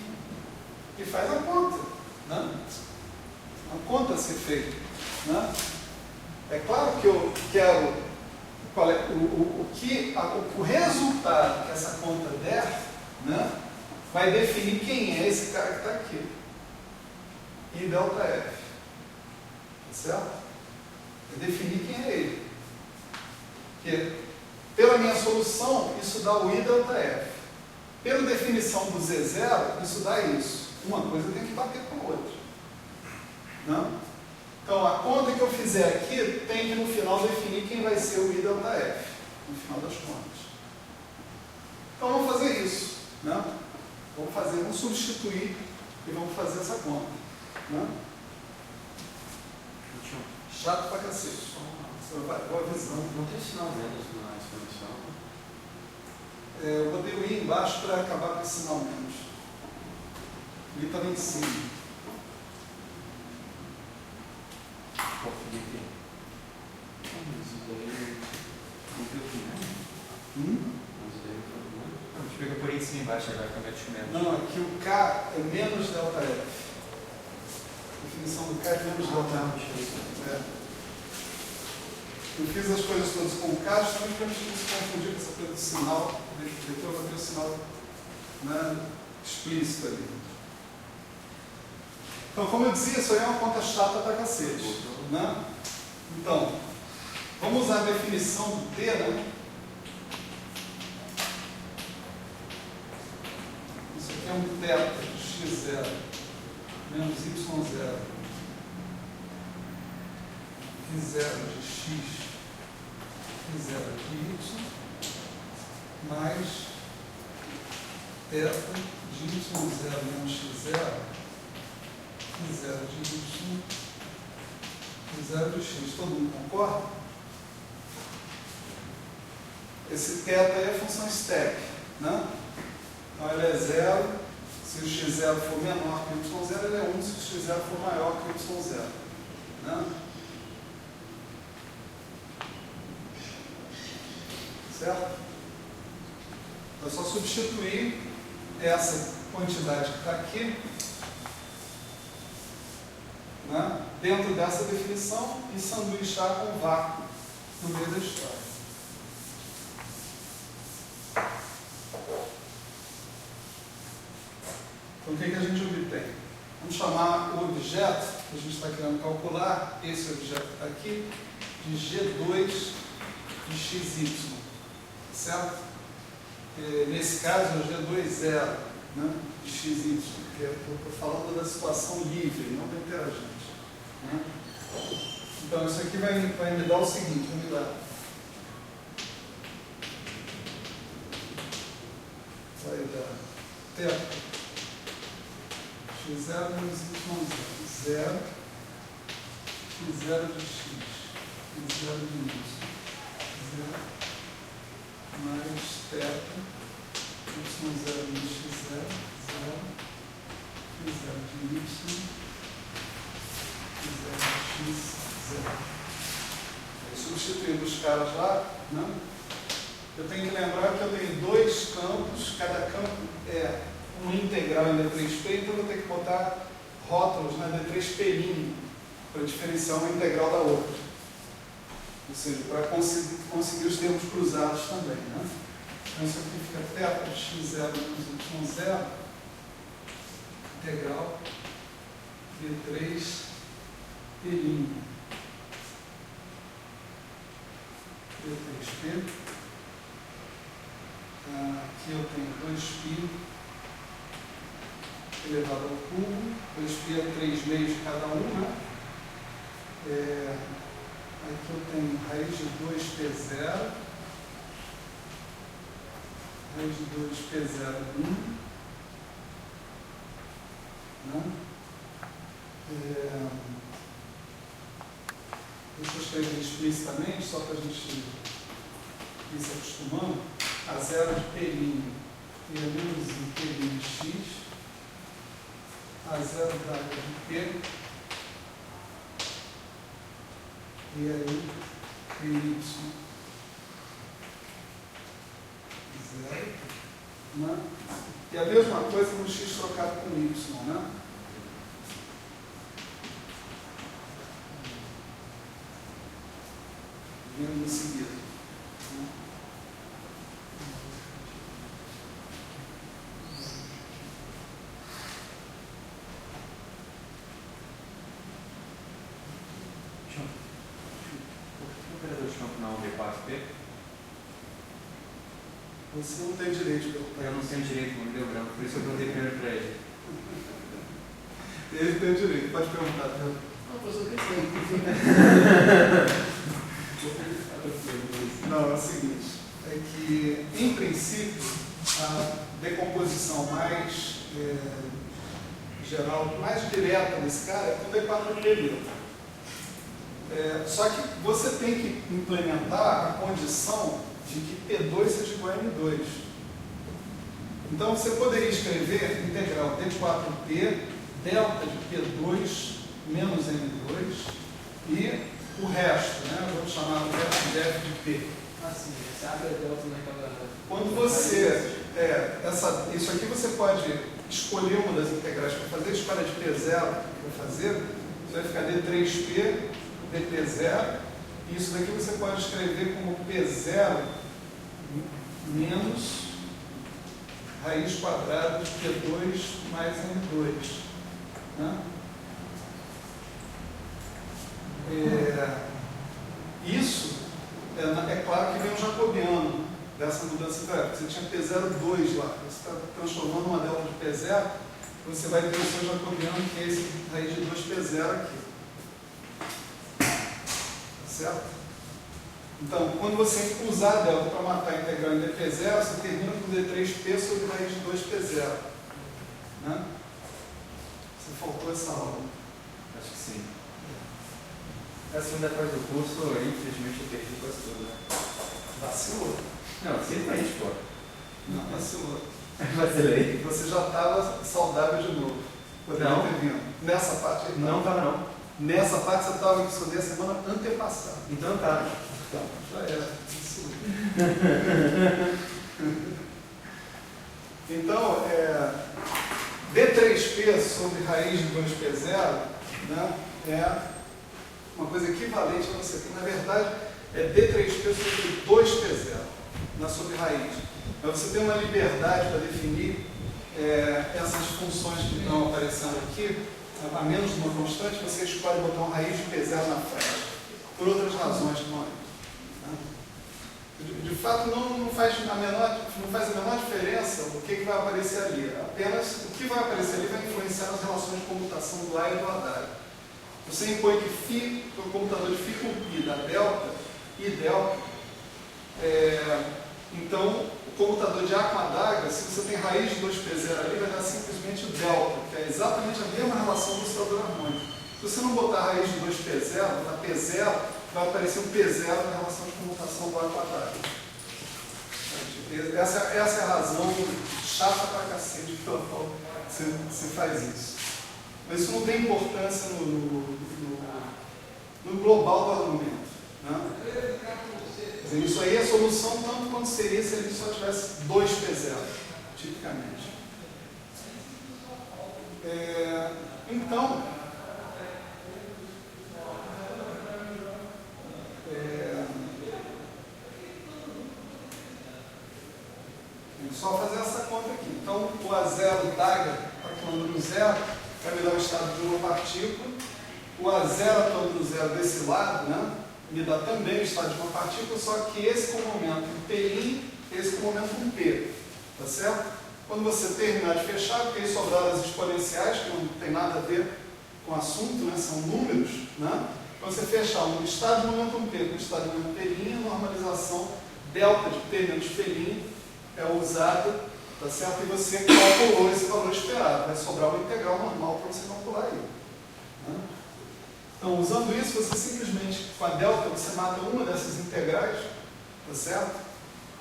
e faz a conta. Né? A conta a ser feita. Né? É claro que eu quero o resultado que essa conta der, né, vai definir quem é esse cara que está aqui. I delta F. Tá certo? Vai definir quem é ele. Porque, pela minha solução, isso dá o I delta F. Pela definição do Z0, isso dá isso. Uma coisa tem que bater com a outra. Não? Então, a conta que eu fizer aqui tem que, no final, definir quem vai ser o I delta F, no final das contas. Então, vamos fazer isso. Né? Vamos substituir e vamos fazer essa conta. Né? Chato pra cacete. Boa visão. Não tem sinal menos na exposição. Eu botei o I embaixo para acabar com esse sinal menos. O I estava em cima. Pô, Felipe. cima e embaixo, agora fica menos. Não, aqui o K é menos ΔF. A definição do K é menos ΔF. É. Eu fiz as coisas todas com o K justamente para a gente não se confundir com essa coisa do sinal. Depois eu vou ter o sinal, né, explícito ali. Então, como eu dizia, isso aí é uma conta chata pra cacete. Né? Então, vamos usar a definição do T, né? Isso aqui é um θ de x0 menos y0 φ0 de x, φ0 de y, mais θ de y0 menos x0, φ0 de y, φ0 de x. Todo mundo concorda? Esse θ é a função stack, né? Então ele é 0, se o x0 for menor que o y0, ele é 1, se o x0 for maior que o y0. Né? Certo? É só substituir essa quantidade que está aqui, né, dentro dessa definição e sanduichar com vácuo no meio da história. Então, o que a gente obtém? Vamos chamar o objeto que a gente está querendo calcular, esse objeto que está aqui, de G2 de xy. Certo? Nesse caso é o G2,0, né, de xy, que eu estou falando da situação livre, não da interagente. Né? Então, isso aqui vai me dar o seguinte, vai me dar. Vai dar θ x0 menos y0, 0, x0 de x, x0 de y, 0, mais θ y0 menos x0, 0, x0 de y, x0 de x, 0. Substituindo os caras lá, né? Eu tenho que lembrar que eu tenho dois campos, cada campo é um integral em D3P, então eu vou ter que botar rótulos na D3P' para diferenciar uma integral da outra. Ou seja, para conseguir os termos cruzados também. Né? Então isso aqui fica θ de x0 menos y0, integral D3P'. D3P. Aqui eu tenho 2π elevado ao cubo, 2π é 3 meios de cada um, né? Aqui eu tenho raiz de 2π0, raiz de 2π0 1, né? Deixa eu escrever explicitamente, só para a gente ir se acostumando. A 0 de P' é menos I P' de x, a 0 da área de P, e aí PY 0, né? E a mesma coisa no x trocado com y, né? Vindo em seguida. Né? Você não tem direito de perguntar. Eu não tenho direito, não me deu branco, por isso eu perguntei primeiro para ele. Ele tem o direito, pode perguntar. Não, professor, tem que Não, é o seguinte, é que, em princípio, a decomposição mais geral, mais direta desse cara é quando é quadro de só que você tem que implementar a condição de que P2 seja igual a M2. Então, você poderia escrever integral d de 4P, delta de P2 menos M2 e o resto, né? Vamos chamar o resto de f de p. Assim, você abre a delta naquela... Quando você... isso aqui você pode escolher uma das integrais para fazer, escolha de P0 para fazer, você vai ficar D3P, dP0, e isso daqui você pode escrever como P0 menos raiz quadrada de P2 mais M2. Né? Isso, é claro que vem um jacobiano dessa mudança integral. Você tinha P02 lá, você está transformando uma delta de P0, você vai ter o seu jacobiano, que é esse raiz de 2P0 aqui. Tá certo? Então, quando você usar a delta para matar a integral em dP0, você termina com D3P sobre raiz de 2P0. Né? Você faltou essa aula. Acho que sim. A segunda parte do curso, infelizmente, eu perdi quase tudo, né? Vacilou. Não, sempre a gente pode. Não, vacilou. Vacilei. Você já estava saudável de novo. Poderia ter vindo. Nessa parte aí. Não estava, não. Nessa parte você estava, que estudei a semana antepassada. Então tá. Então, já era. Então, D3P sobre raiz de 2P0, né, é uma coisa equivalente a você ter. Na verdade, é D3P sobre 2P0, na sobre raiz. Mas você tem uma liberdade para definir essas funções que estão aparecendo aqui, a menos de uma constante, você escolhe botar uma raiz de P0 na frente, por outras razões que não é. De fato, não faz a menor diferença o que vai aparecer ali. Apenas o que vai aparecer ali vai influenciar nas relações de comutação do A e do Haddad. Você impõe que o computador de φ com π dá delta, e delta, então o computador de A com Haddad, se você tem raiz de 2P0 ali, vai dar simplesmente o delta, que é exatamente a mesma relação do oscilador harmônico. Se você não botar raiz de 2P0, botar P0, vai aparecer um P0 na relação de comutação do A quadrado. Essa é a razão chata pra cacete pela qual você faz isso. Mas isso não tem importância no global do argumento. Né? Quer dizer, isso aí é a solução tanto quanto seria se ele só tivesse 2P0, tipicamente. Então, só fazer essa conta aqui. Então, o A0 DAGA, atuando no zero, vai me dar o estado de uma partícula. O A0 atuando no zero desse lado, né, me dá também o estado de uma partícula, só que esse com o momento P', esse com o momento P. Tá certo? Quando você terminar de fechar, porque aí sobraram as exponenciais, que não tem nada a ver com o assunto, né, são números, né? Quando você fechar um estado de momento P com o estado de momento P', a normalização delta de P menos P' é usada, tá certo? E você calculou esse valor esperado. Vai sobrar uma integral normal para você calcular aí. Né? Então, usando isso, você simplesmente, com a delta, você mata uma dessas integrais, tá certo?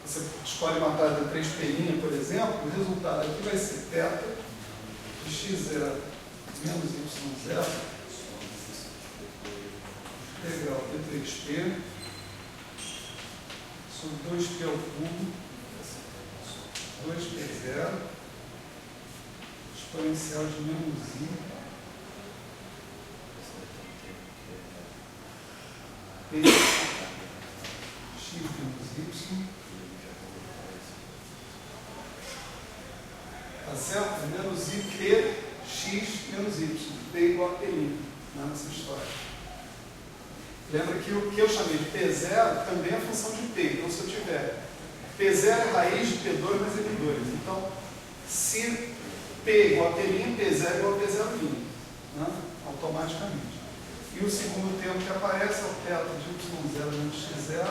Você escolhe matar de 3P', por exemplo, o resultado aqui vai ser θ de x0 menos y0 integral de 3P sobre 2P ao cubo 2P0 exponencial de menos I P x menos y, tá certo? Menos I P x menos y, P igual a P', nessa história. Lembra que o que eu chamei de P0 também é função de P, então se eu tiver P0 é raiz de P2 mais M2. Então, se P igual a P', P0 igual a P0', né? Automaticamente. E o segundo termo que aparece é o θ de y0 menos x0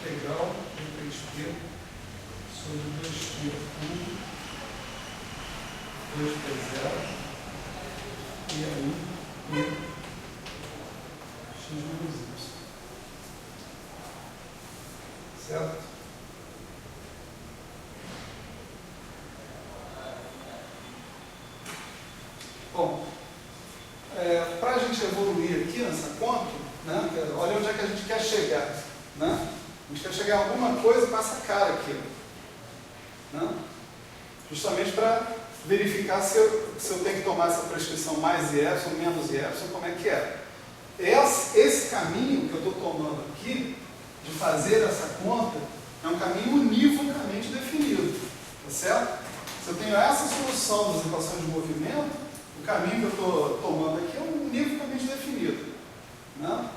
integral de 3P sobre 2P cubo 2P0 e aí x menos y. Certo? Bom, para a gente evoluir aqui nessa conta, né? Olha onde é que a gente quer chegar, né? A gente quer chegar em alguma coisa com essa cara aqui, né? Justamente para verificar se eu tenho que tomar essa prescrição mais IEPSILON, menos IEPSILON, como é que é. Esse caminho que eu estou tomando aqui, de fazer essa conta, é um caminho univocamente definido, tá certo? Se eu tenho essa solução das equações de movimento, o caminho que eu estou tomando aqui é univocamente definido, né?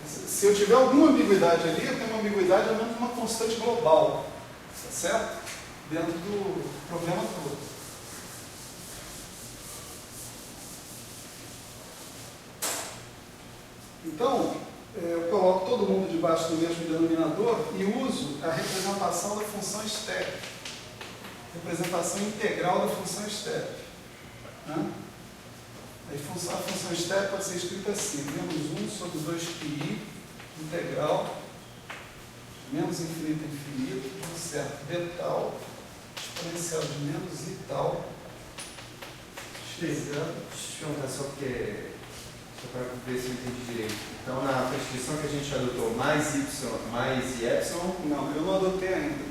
Se eu tiver alguma ambiguidade ali, eu tenho uma ambiguidade dentro de uma constante global, tá certo? Dentro do problema todo. Então, eu coloco todo mundo debaixo do mesmo denominador e uso a representação da função step, representação integral da função step, né? A função step pode ser escrita assim: menos 1 sobre 2πi integral menos infinito a infinito, certo, d tal, exponencial de menos i tal, x0. Deixa eu te perguntar só para ver se eu entendi direito. Então, na prescrição que a gente adotou, mais y, mais epsilon... Não, eu não adotei ainda.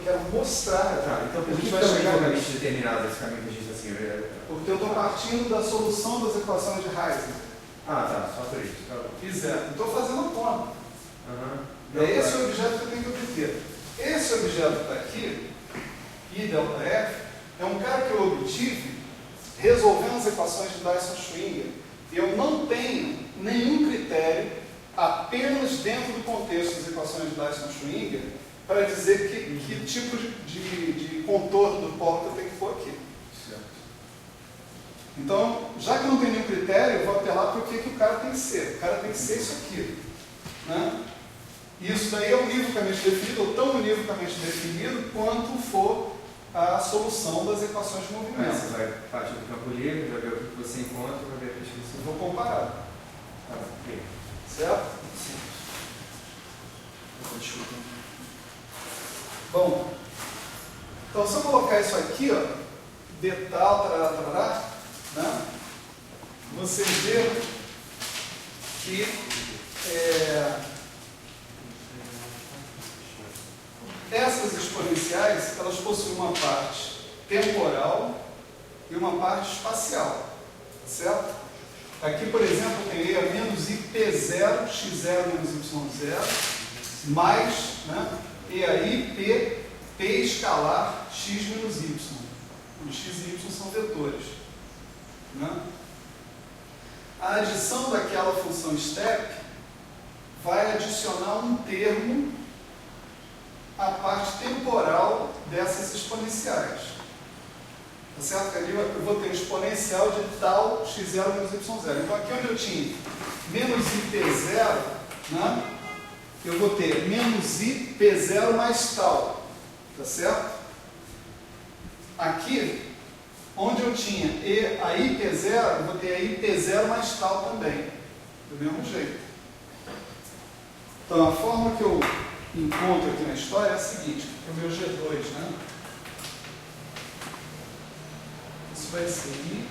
Quero mostrar. Tá, então por a que gente é vai chegar univocamente determinado esse caminho que a gente está seguindo? Porque eu estou partindo da solução das equações de Heisenberg. Ah, tá, só por isso. Tá bom. Fizer. Estou fazendo a conta. Uhum. É esse o objeto que eu tenho que obter. Esse objeto que está aqui, I delta F, é um cara que eu obtive resolvendo as equações de Dyson-Schwinger. E eu não tenho nenhum critério, apenas dentro do contexto das equações de Dyson-Schwinger, para dizer que tipo de contorno do polo que eu tenho que pôr aqui. Certo. Então, já que eu não tenho nenhum critério, eu vou apelar para o que o cara tem que ser. O cara tem que ser isso aqui, né? E isso daí é univocamente definido, ou tão univocamente definido, quanto for a solução das equações de movimento. Você vai partir do campo livre, vai ver o que você encontra, vai ver a prescrição. Eu vou comparar. Tá bom, ok. Certo? Sim. Desculpa. Bom, então se eu colocar isso aqui, ó, d tal, tarará, tarará, né, você vê que essas exponenciais, elas possuem uma parte temporal e uma parte espacial, certo? Aqui, por exemplo, tem E a menos IP0, x0 menos y0, mais, né, E a IP, P escalar, x menos y. Os x e y são vetores, né? A adição daquela função step vai adicionar um termo à parte temporal dessas exponenciais. Tá certo? Ali eu vou ter exponencial de tal x0 menos y0. Então aqui onde eu tinha menos ip0, né, eu vou ter menos ip0 mais tal. Tá certo? Aqui, onde eu tinha a ip0, eu vou ter a ip0 mais tal também. Do mesmo jeito. Então a forma que eu encontro aqui na história é a seguinte, é o meu G2, né? Isso vai ser I.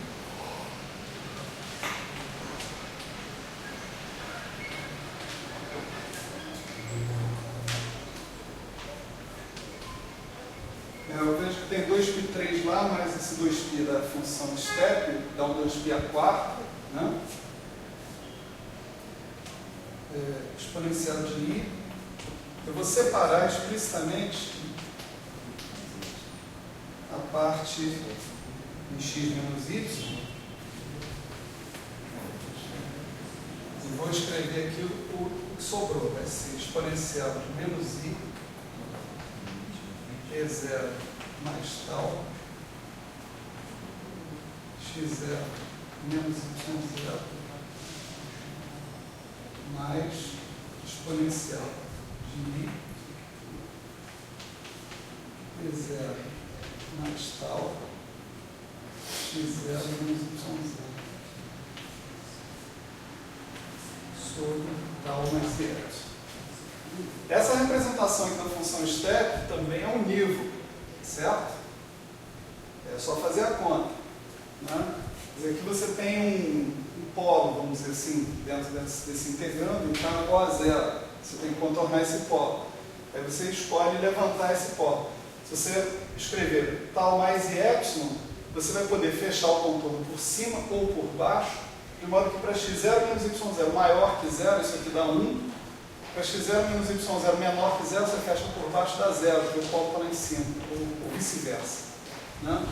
Eu vejo que tem 2π3 lá, mas esse 2π da função step dá um 2π a quarta, né? Exponencial de I. Eu vou separar explicitamente a parte em x menos y. Eu vou escrever aqui o que sobrou. Vai ser exponencial de menos i e0 mais tal x0 menos y0 mais exponencial de i e0 mais tal x0 menos y0 sobre tal mais zero. Essa representação aqui da função step também é unívoca, certo? É só fazer a conta, né? Quer dizer, aqui você tem polo, vamos dizer assim, dentro desse integrando, está igual a zero. Você tem que contornar esse polo. Aí você escolhe levantar esse polo. Se você escrever tal mais e epsilon, você vai poder fechar o contorno por cima ou por baixo, de modo que para x0 menos y0 maior que zero, isso aqui dá 1. Para x0 menos y0 menor que zero, você fecha por baixo da zero, porque o polo está lá em cima, ou vice-versa. Né?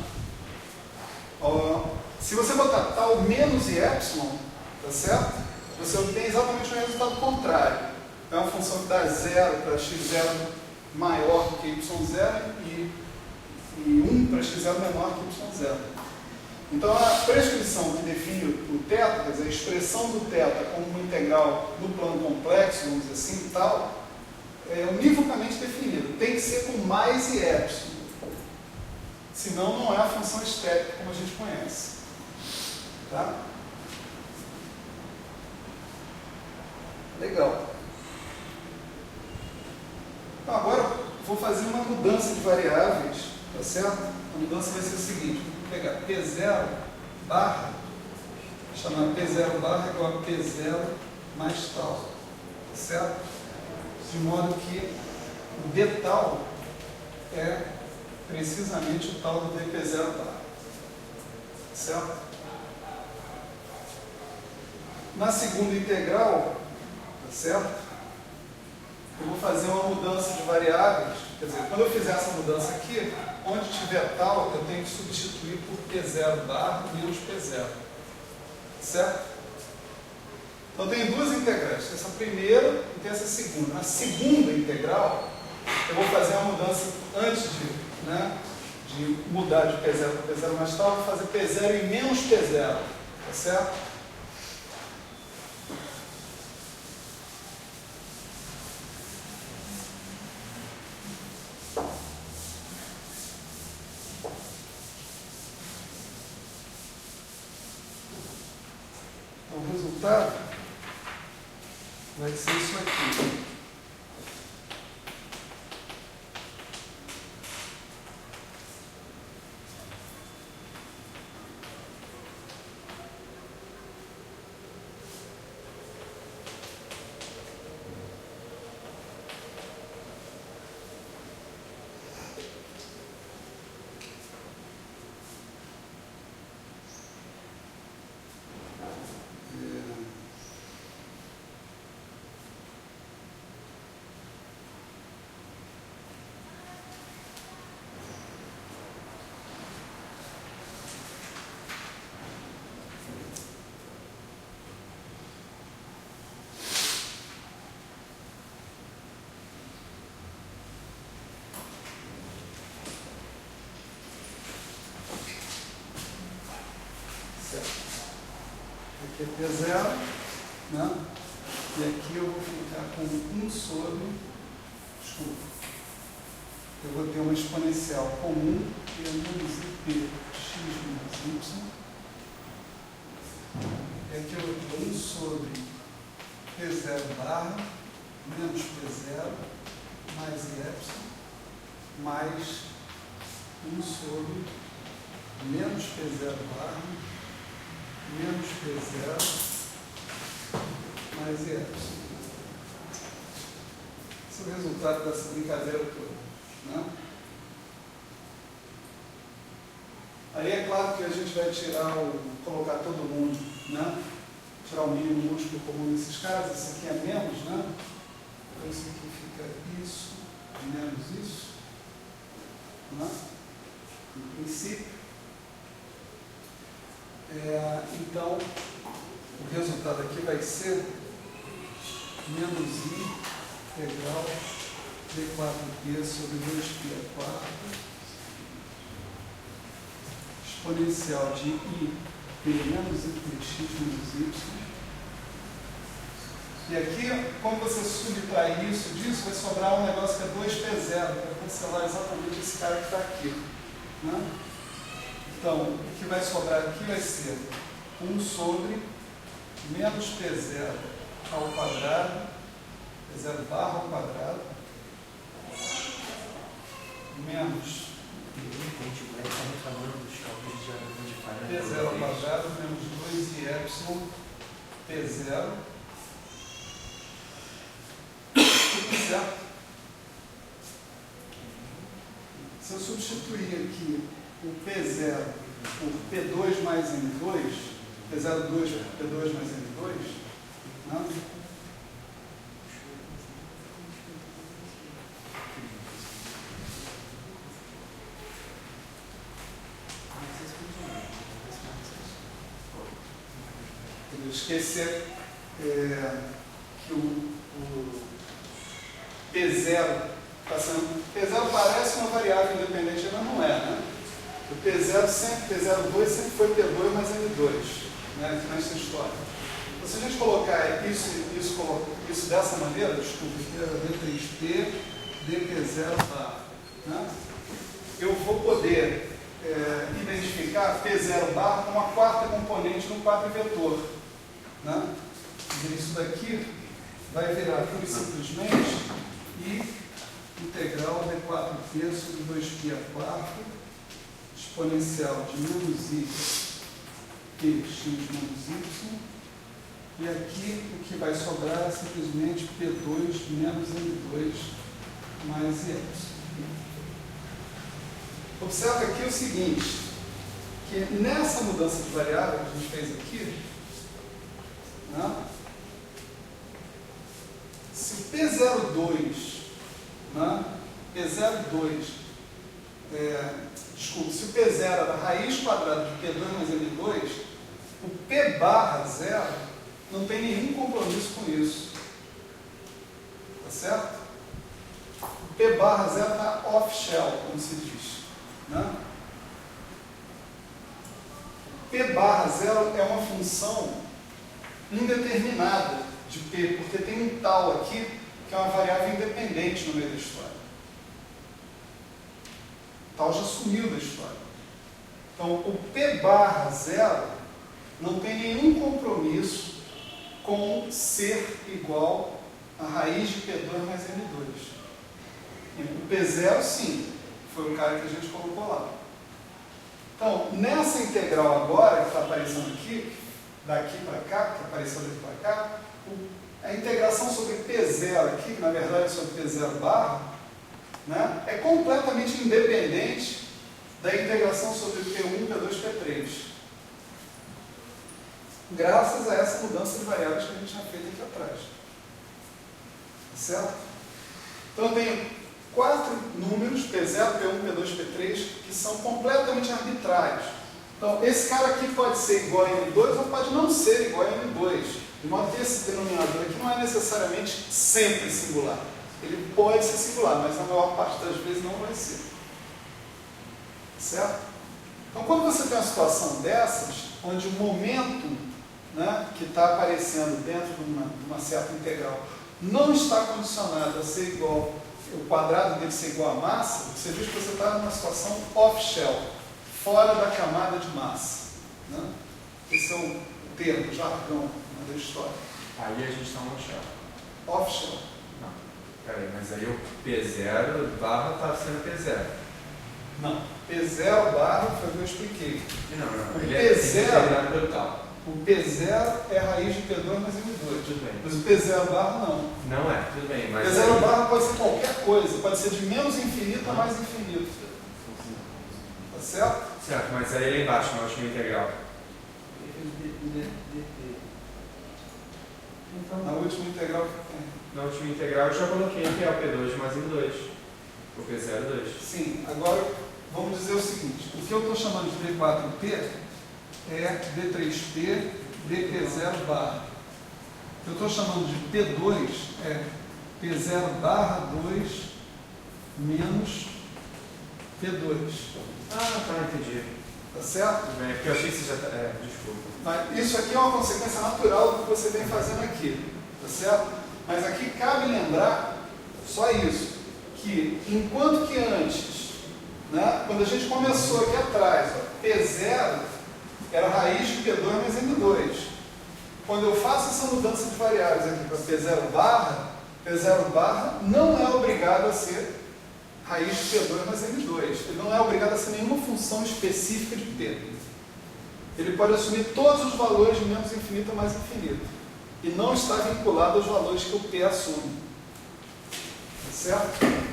Se você botar tal menos e epsilon, tá certo? Você obtém exatamente o resultado contrário. É uma função que dá zero para x0 maior do que y0 e 1 para x0 menor que y0. Então, a prescrição que define o θ, quer dizer, a expressão do θ como uma integral no plano complexo, vamos dizer assim, e tal, é univocamente definida. Tem que ser com mais e epsilon. Senão, não é a função estética como a gente conhece. Tá? Legal. Então, agora, vou fazer uma mudança de variáveis, tá certo? A mudança vai ser o seguinte. Pegar P0 barra, chamar P0 barra igual a P0 mais tal, certo? De modo que o D tal é precisamente o tal do dP0 barra, certo? Na segunda integral, tá certo? Eu vou fazer uma mudança de variáveis, quer dizer, quando eu fizer essa mudança aqui, onde tiver tal, eu tenho que substituir por P0 barra menos P0. Certo? Então, eu tenho duas integrais. Tem essa primeira e tem essa segunda. Na segunda integral, eu vou fazer uma mudança antes de mudar de P0 para P0 mais tal, eu vou fazer P0 e menos P0. Tá certo? O resultado vai ser isso aqui. Aqui é P0, né? E aqui eu vou ficar com 1 sobre, desculpa, eu vou ter uma exponencial comum, que é menos IP x menos y. E aqui eu vou ter 1 sobre P0 barra, menos P0, mais epsilon, mais 1 sobre menos P0 barra, menos P0 mais epsilon. Esse é o resultado dessa brincadeira toda. Né? Aí é claro que a gente vai colocar todo mundo, né? Tirar o mínimo múltiplo comum desses caras. Esse aqui é menos, né? Então isso aqui fica isso, menos isso. Né? Em princípio. Então, o resultado aqui vai ser menos i integral d4p sobre 2π4 exponencial de i p menos i px menos y. E aqui, quando você subtrair isso disso, vai sobrar um negócio que é 2p0, que vai cancelar exatamente esse cara que está aqui. Né? Então, o que vai sobrar aqui vai ser 1 sobre menos P0 ao quadrado, P0 barra ao quadrado, menos P0 ao quadrado, menos 2 e epsilon P0, certo? Se eu substituir aqui o P0 por P2 mais N2, P02 por P2 mais N2, né? Eu esqueci que o P0 está sendo. P0 parece uma variável independente, mas não é, né? O P02 sempre foi P2 mais N2, né? Nessa história. Então, se a gente colocar isso dessa maneira, desculpa, aqui é D3P, DP0 bar, né? Eu vou poder identificar P0 bar como a quarta componente no quadro vetor. Né? Isso daqui vai virar pura e simplesmente I integral D4P sobre 2P a quarto exponencial de menos I Px menos Y, e aqui o que vai sobrar é simplesmente P2 menos N2 mais Y. Observa aqui o seguinte, que nessa mudança de variável que a gente fez aqui, né? Se o P02, né? Desculpa, se o P0 era a raiz quadrada de P2 mais N2, o P barra 0 não tem nenhum compromisso com isso. Tá certo? O P barra 0 está off-shell, como se diz. Né? P barra 0 é uma função indeterminada de P, porque tem um tal aqui que é uma variável independente no meio da história. O tal já sumiu da história. Então, o P barra 0 não tem nenhum compromisso com ser igual a raiz de P2 mais N2. E o P0, sim, foi o cara que a gente colocou lá. Então, nessa integral agora, que está aparecendo aqui, daqui para cá, que apareceu daqui para cá, a integração sobre P0 aqui, que na verdade é sobre P0 barra, né, é completamente independente da integração sobre P1, P2, P3. Graças a essa mudança de variáveis que a gente tinha feito aqui atrás. Certo? Então eu tenho 4 números, P0, P1, P2, P3, que são completamente arbitrários. Então, esse cara aqui pode ser igual a N2 ou pode não ser igual a N2. De modo que esse denominador aqui não é necessariamente sempre singular. Ele pode ser singular, mas na maior parte das vezes não vai ser. Certo? Então, quando você tem uma situação dessas, onde o momento, né, que está aparecendo dentro de uma certa integral não está condicionado a ser igual, o quadrado dele ser igual à massa, você diz que você está numa situação off-shell, fora da camada de massa. Né? Esse é o termo, jargão, da história. Aí a gente está no shell. Off-shell. Não, peraí, mas aí o P0 barra está sendo P0. Não, P0 barra foi o que eu expliquei. Não, o ele P0 é total. O P0 é a raiz de P2 mais N2. Tudo bem. Mas o P0 barra não. Não é, tudo bem. Mas P0 aí... barra pode ser qualquer coisa, pode ser de menos infinito a mais infinito. Tá certo? Certo, mas aí lá embaixo, na última integral. Então, na última integral que tem. Na última integral eu já coloquei que é o P2 mais N2. O P02. Sim, agora vamos dizer o seguinte: o que eu estou chamando de D4P é D3P, DP0 barra. O que eu estou chamando de P2 é P0 barra 2 menos P2. Ah, tá, entendi. Tá certo? Tudo bem, porque eu achei que você já tá... desculpa. Mas isso aqui é uma consequência natural do que você vem fazendo aqui. Tá certo? Mas aqui cabe lembrar só isso, que enquanto que antes, né, quando a gente começou aqui atrás, ó, P0 era a raiz de P2 mais N2. Quando eu faço essa mudança de variáveis aqui para P0 barra não é obrigado a ser raiz de P2 mais N2. Ele não é obrigado a ser nenhuma função específica de P. ele pode assumir todos os valores de menos infinito a mais infinito. E não está vinculado aos valores que o P assume. Tá certo?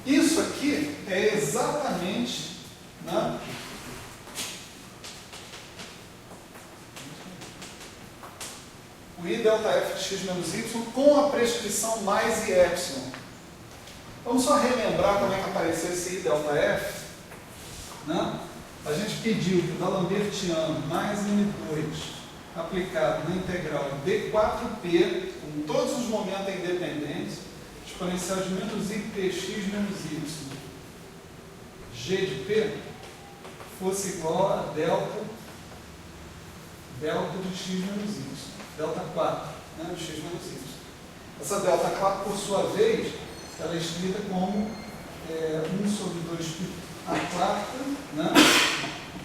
Isso aqui é exatamente, né, o I delta F de x menos y com a prescrição mais I epsilon. Vamos só relembrar como é que apareceu esse I delta F. Né? A gente pediu que o D'Alembertiano mais M2 aplicado na integral d4p, com todos os momentos independentes, exponencial de menos I px menos y, g de p, fosse igual a delta de x menos y, delta 4, né, de x menos y. Essa delta 4, por sua vez, ela é escrita como 1 sobre 2π a quarta, né,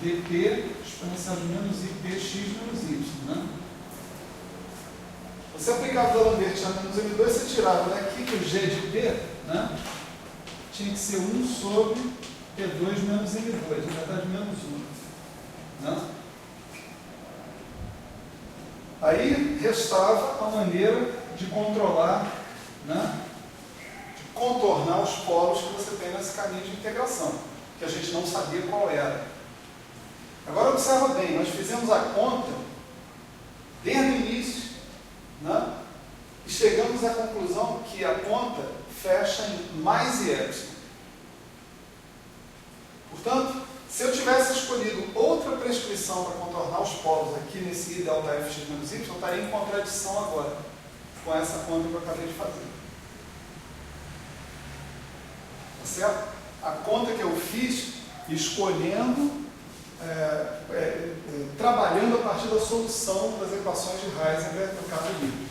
dp exponencial de menos I px menos y. Né? Você aplicava o D'Alembertiano menos M2, você tirava daqui que o g de p, né, tinha que ser 1 sobre P2 menos M2, na verdade menos 1. Né? Aí restava a maneira de controlar, né, de contornar os polos que você tem nesse caminho de integração, que a gente não sabia qual era. Agora observa bem, nós fizemos a conta desde o início, né, e chegamos à conclusão que a conta fecha em mais I epsilon. Portanto, se eu tivesse escolhido outra prescrição para contornar os polos aqui nesse I delta F x menos y, eu estaria em contradição agora com essa conta que eu acabei de fazer. Tá certo? A conta que eu fiz escolhendo, trabalhando a partir da solução das equações de Heisenberg no caso livre.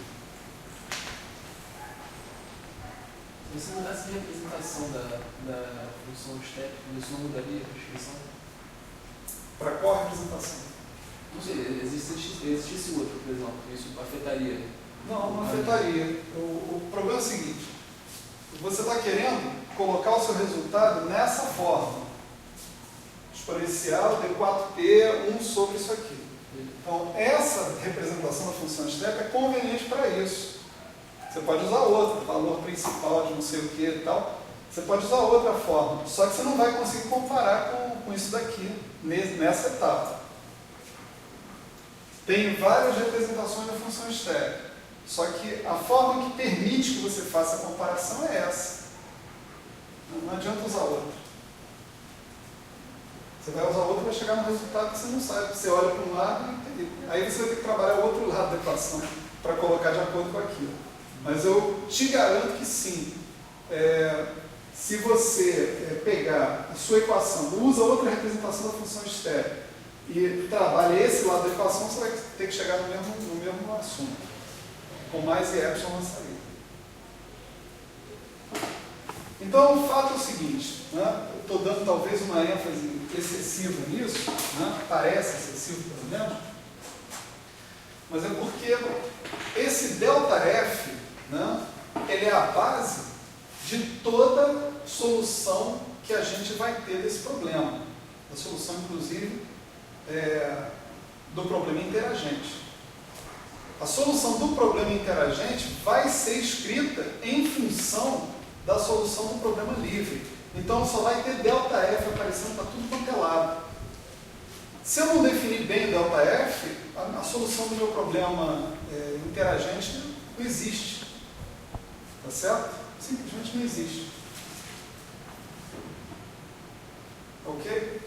Se você mudasse a representação da função step, isso não mudaria a prescrição? Para qual representação? Não sei, existisse outro, por exemplo, isso afetaria? Não, não afetaria. O problema é o seguinte: você está querendo colocar o seu resultado nessa forma. Exponencial d4p 1 sobre isso aqui. Então, essa representação da função step é conveniente para isso. Você pode usar outra, valor principal de não sei o que e tal. Você pode usar outra forma, só que você não vai conseguir comparar com isso daqui, nessa etapa. Tem várias representações da função step, só que a forma que permite que você faça a comparação é essa. Não adianta usar outra. Você vai usar outra e vai chegar no resultado que você não sabe. Você olha para um lado e aí você vai ter que trabalhar o outro lado da equação para colocar de acordo com aquilo. Mas eu te garanto que sim. Se você pegar a sua equação, usa outra representação da função step e trabalha esse lado da equação, você vai ter que chegar no mesmo assunto, com mais I epsilon na saída. Então, o fato é o seguinte, né? Eu estou dando talvez uma ênfase excessiva nisso, né? Parece excessivo pelo menos, mas é porque esse delta F, né, ele é a base de toda solução que a gente vai ter desse problema. A solução, inclusive, do problema interagente. A solução do problema interagente vai ser escrita em função da solução do problema livre. Então, só vai ter delta F aparecendo para tudo quanto é lado. Se eu não definir bem o delta F, a solução do meu problema interagente não existe. Tá certo? Simplesmente não existe. Ok?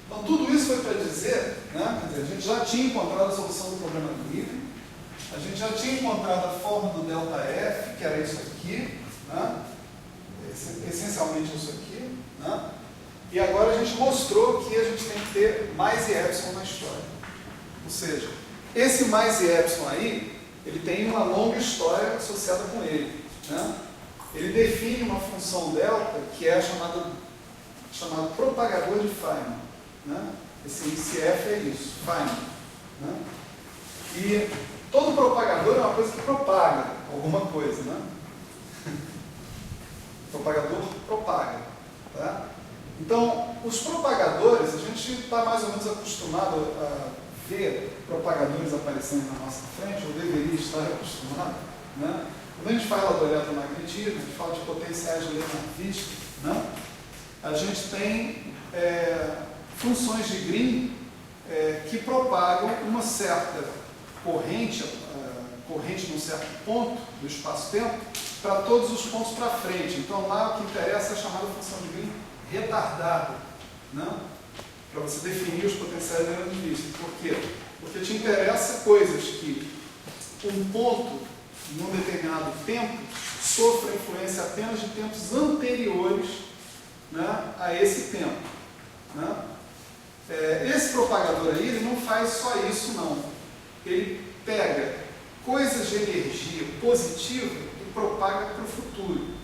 Então, tudo isso foi para dizer, né? Quer dizer, a gente já tinha encontrado a solução do problema livre, a gente já tinha encontrado a forma do delta F, que era isso aqui, né? Essencialmente isso aqui, né? E agora a gente mostrou que a gente tem que ter mais I epsilon na história. Ou seja, esse mais I epsilon aí, ele tem uma longa história associada com ele, né? Ele define uma função delta que é chamada propagador de Feynman, né? Esse F é isso, Feynman, né? E todo propagador é uma coisa que propaga alguma coisa, né? O propagador propaga, tá? Então, os propagadores, a gente está mais ou menos acostumado a ver propagadores aparecendo na nossa frente, ou deveria estar acostumado, né? Quando a gente fala do eletromagnetismo, a gente fala de potenciais de Leonard-Wittig, né? A gente tem funções de Green que propagam uma certa corrente num certo ponto do espaço-tempo para todos os pontos para frente. Então lá o que interessa é a chamada função de Green retardada, né? Para você definir os potenciais de Leonard-Wittig. Por quê? Porque te interessa coisas que um ponto, num determinado tempo, sofra influência apenas de tempos anteriores, né, a esse tempo, né? Esse propagador aí, ele não faz só isso, não. Ele pega coisas de energia positiva e propaga para o futuro.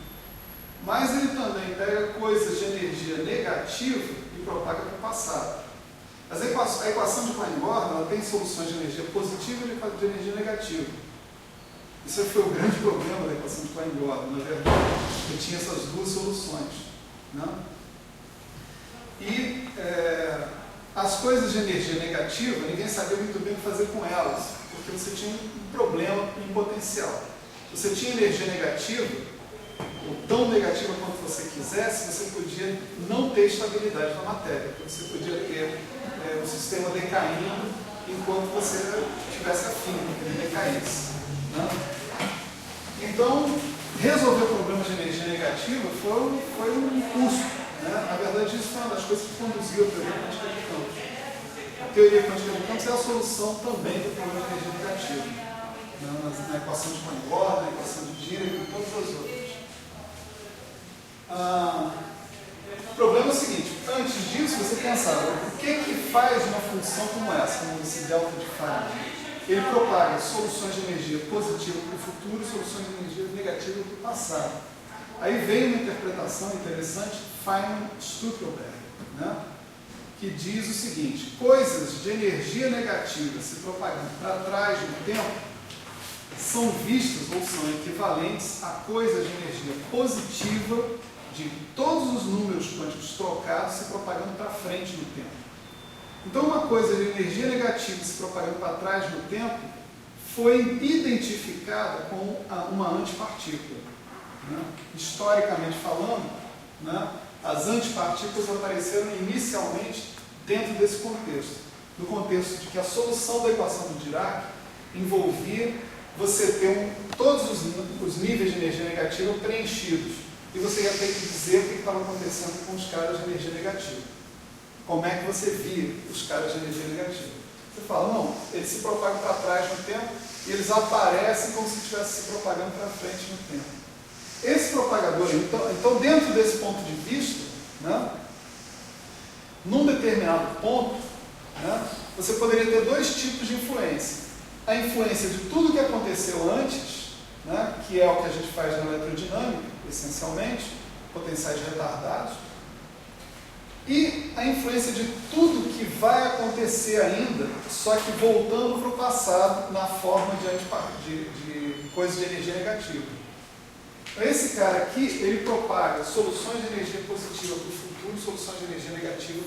Mas ele também pega coisas de energia negativa e propaga para o passado. A equação de Klein-Gordon, ela tem soluções de energia positiva e de energia negativa. Isso foi o grande problema da equação de Klein-Gordon, na verdade, que tinha essas duas soluções, né? E as coisas de energia negativa, ninguém sabia muito bem o que fazer com elas, porque você tinha um problema em potencial. Você tinha energia negativa, ou tão negativa quanto você quisesse, você podia não ter estabilidade na matéria, porque você podia ter o sistema decaindo enquanto você tivesse afim que ele decaísse, né? Então, resolver problemas de energia negativa foi um custo, né? Na verdade, isso foi uma das coisas que conduziu a teoria quântica de campos. A teoria quântica de campos é a solução também do problema de energia negativa, né? Na equação de Klein-Gordon, na equação de Dirac e todas as outras. O problema é o seguinte: antes disso, você pensava, o que faz uma função como essa, como esse delta de Faraday? Ele propaga soluções de energia positiva para o futuro e soluções de energia negativa para o passado. Aí vem uma interpretação interessante, Feynman-Stuckelberg, né? Que diz o seguinte: coisas de energia negativa se propagando para trás no tempo são vistas ou são equivalentes a coisas de energia positiva de todos os números quânticos trocados se propagando para frente no tempo. Então, uma coisa de energia negativa se propagando para trás no tempo foi identificada com uma antipartícula, né? Historicamente falando, né, as antipartículas apareceram inicialmente dentro desse contexto, no contexto de que a solução da equação do Dirac envolvia você ter todos os níveis de energia negativa preenchidos, e você ia ter que dizer o que estava acontecendo com os caras de energia negativa. Como é que você via os caras de energia negativa? Você fala, não, eles se propagam para trás no tempo e eles aparecem como se estivessem se propagando para frente no tempo. Esse propagador, então dentro desse ponto de vista, né, num determinado ponto, né, você poderia ter dois tipos de influência. A influência de tudo que aconteceu antes, né, que é o que a gente faz na eletrodinâmica, essencialmente, potenciais retardados, e a influência de tudo que vai acontecer ainda, só que voltando para o passado na forma de coisas de energia negativa. Então, esse cara aqui, ele propaga soluções de energia positiva para o futuro, soluções de energia negativa